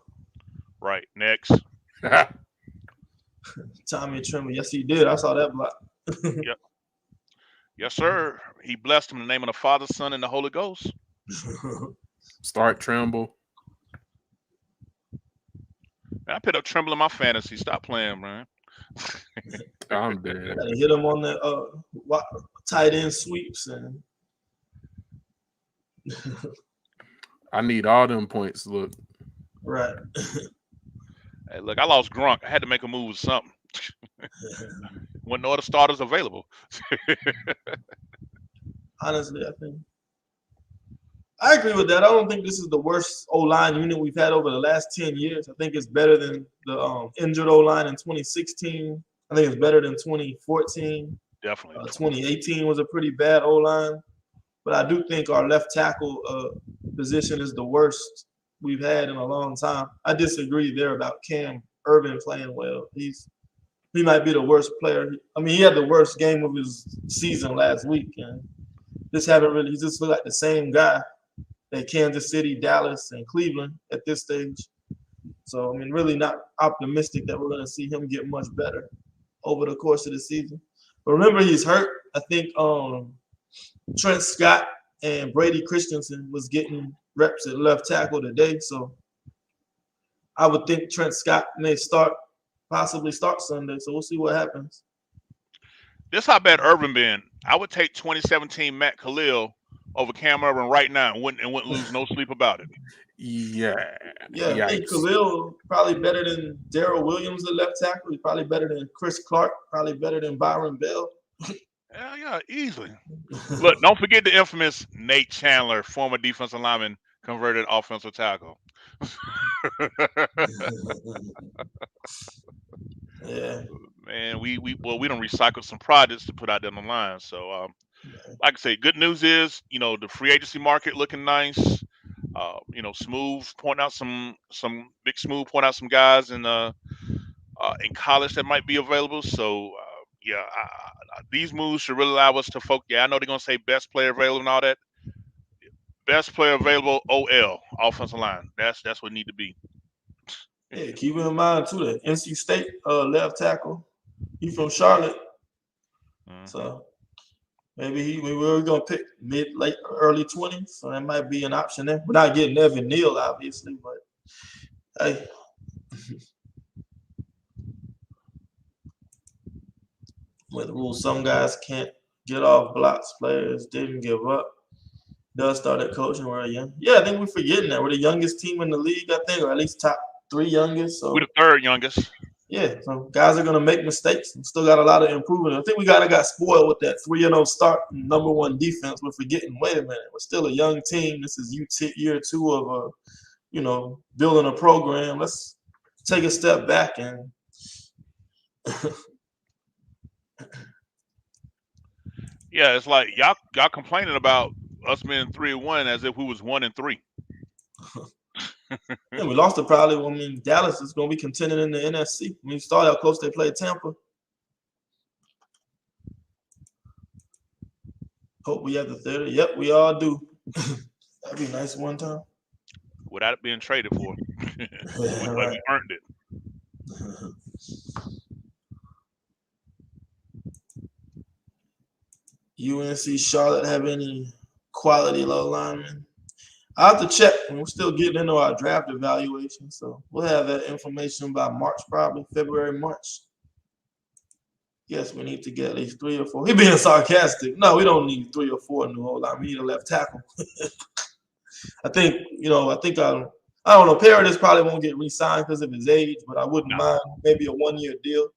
Right. Next. Tommy Tremble. Yes, he did. I saw that block. Yep. Yes, sir. He blessed him in the name of the Father, Son, and the Holy Ghost. Start Tremble. I picked up Tremble in my fantasy. Stop playing, man. I'm dead. Gotta hit him on the tight end sweeps and I need all them points. Look, right. Hey, look, I lost Grunk. I had to make a move with something. When no other starters available. Honestly, I agree with that. I don't think this is the worst O-line unit we've had over the last 10 years. I think it's better than the injured O-line in 2016. I think it's better than 2014. Definitely. 2018 was a pretty bad O-line. But I do think our left tackle position is the worst we've had in a long time. I disagree there about Cam Irvin playing well. He might be the worst player. I mean, he had the worst game of his season last week, and he just looked like the same guy at Kansas City, Dallas, and Cleveland at this stage. So, I mean, really not optimistic that we're going to see him get much better over the course of the season. But remember, he's hurt. I think Trent Scott and Brady Christensen was getting reps at left tackle today. So I would think Trent Scott may possibly start Sunday. So we'll see what happens. This how bad Irvin been. I would take 2017 Matt Khalil over Cam Irvin right now and wouldn't lose no sleep about it. yeah. I think Khalil probably better than Darrell Williams, the left tackle. He's probably better than Chris Clark, probably better than Byron Bell. Yeah, easily. Look, don't forget the infamous Nate Chandler, former defensive lineman, converted offensive tackle. Yeah. Man, we don't recycle some products to put out there on the line. So, like I say, good news is, the free agency market looking nice. Smooth point out some big Smooth point out some guys in college that might be available. So, these moves should really allow us to focus. Yeah, I know they're gonna say best player available and all that. Best player available, OL, offensive line. That's what need to be. Yeah, keep in mind too that NC State left tackle. He's from Charlotte, so maybe we're gonna pick mid, late, early 20s. So that might be an option there. We're not getting Evan Neal, obviously, but hey. With the rules, some guys can't get off blocks. Players didn't give up. Does start at coaching. We're young. Yeah, I think we're forgetting that we're the youngest team in the league. I think, or at least top 3 youngest. So we're the 3rd youngest. Yeah, so guys are gonna make mistakes and still got a lot of improvement. I think we got spoiled with that 3-0 start, and number 1 defense. We're forgetting. Wait a minute, we're still a young team. This is year 2 of building a program. Let's take a step back and. Yeah, it's like y'all complaining about us being 3-1 as if we was 1-3. Yeah, we lost it probably. I mean, Dallas is going to be contending in the NFC. When you start how close they played Tampa. Hope we have the 30. Yep, we all do. That'd be nice one time. Without it being traded for. Right. We earned it. UNC Charlotte have any quality low linemen? I have to check. We're still getting into our draft evaluation, so we'll have that information by March, probably February, March. Yes, we need to get at least 3 or 4. He being sarcastic. No, we don't need 3 or 4 new whole line. We need a left tackle. I don't know. Paradis probably won't get re-signed because of his age, but I wouldn't mind maybe a 1-year deal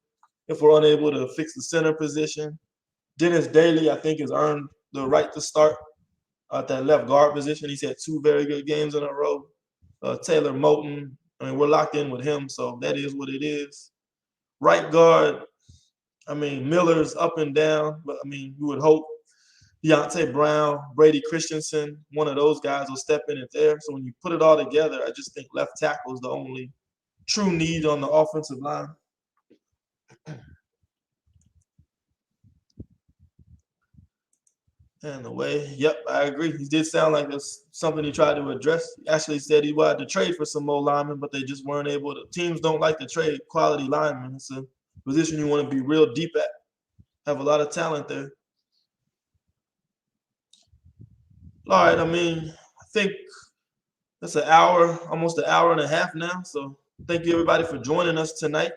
if we're unable to fix the center position. Dennis Daly, I think, has earned the right to start at that left guard position. He's had 2 very good games in a row. Taylor Moton, I mean, we're locked in with him, so that is what it is. Right guard, I mean, Miller's up and down, but I mean, you would hope Deontay Brown, Brady Christensen, one of those guys will step in it there. So when you put it all together, I just think left tackle is the only true need on the offensive line. And the way, yep, I agree. He did sound like it's something he tried to address. He actually said he wanted to trade for some more linemen, but they just weren't able to. Teams don't like to trade quality linemen. It's a position you want to be real deep at. Have a lot of talent there. All right, I mean, I think that's an hour, almost an hour and a half now. So Thank you, everybody, for joining us tonight.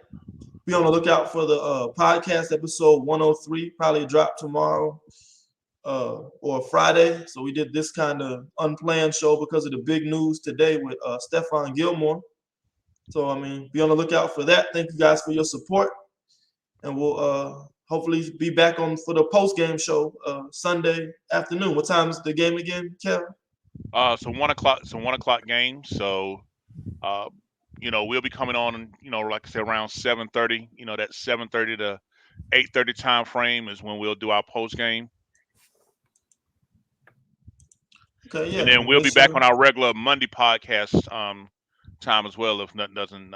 Be on the lookout for the podcast episode 103, probably drop tomorrow or Friday. So we did this kind of unplanned show because of the big news today with Stephon Gilmore. So, I mean, be on the lookout for that. Thank you guys for your support. And we'll hopefully be back on for the post-game show Sunday afternoon. What time is the game again, Kevin? So 1 o'clock. It's a 1 o'clock game. So, we'll be coming on. Like I said, around 7:30. That 7:30 to 8:30 time frame is when we'll do our post game. Okay, yeah. And then we'll be back on our regular Monday podcast time as well if nothing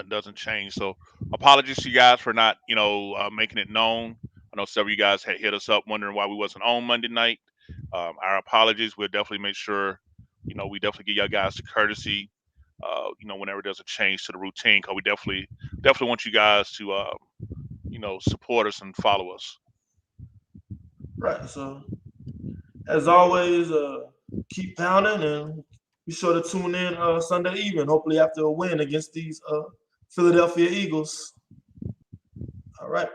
doesn't change. So apologies to you guys for not making it known. I know several of you guys had hit us up wondering why we wasn't on Monday night. Our apologies. We'll definitely make sure we definitely give y'all guys the courtesy whenever there's a change to the routine, because we definitely want you guys to support us and follow us. Right. So as always, keep pounding and be sure to tune in Sunday evening, hopefully after a win against these Philadelphia Eagles. All right.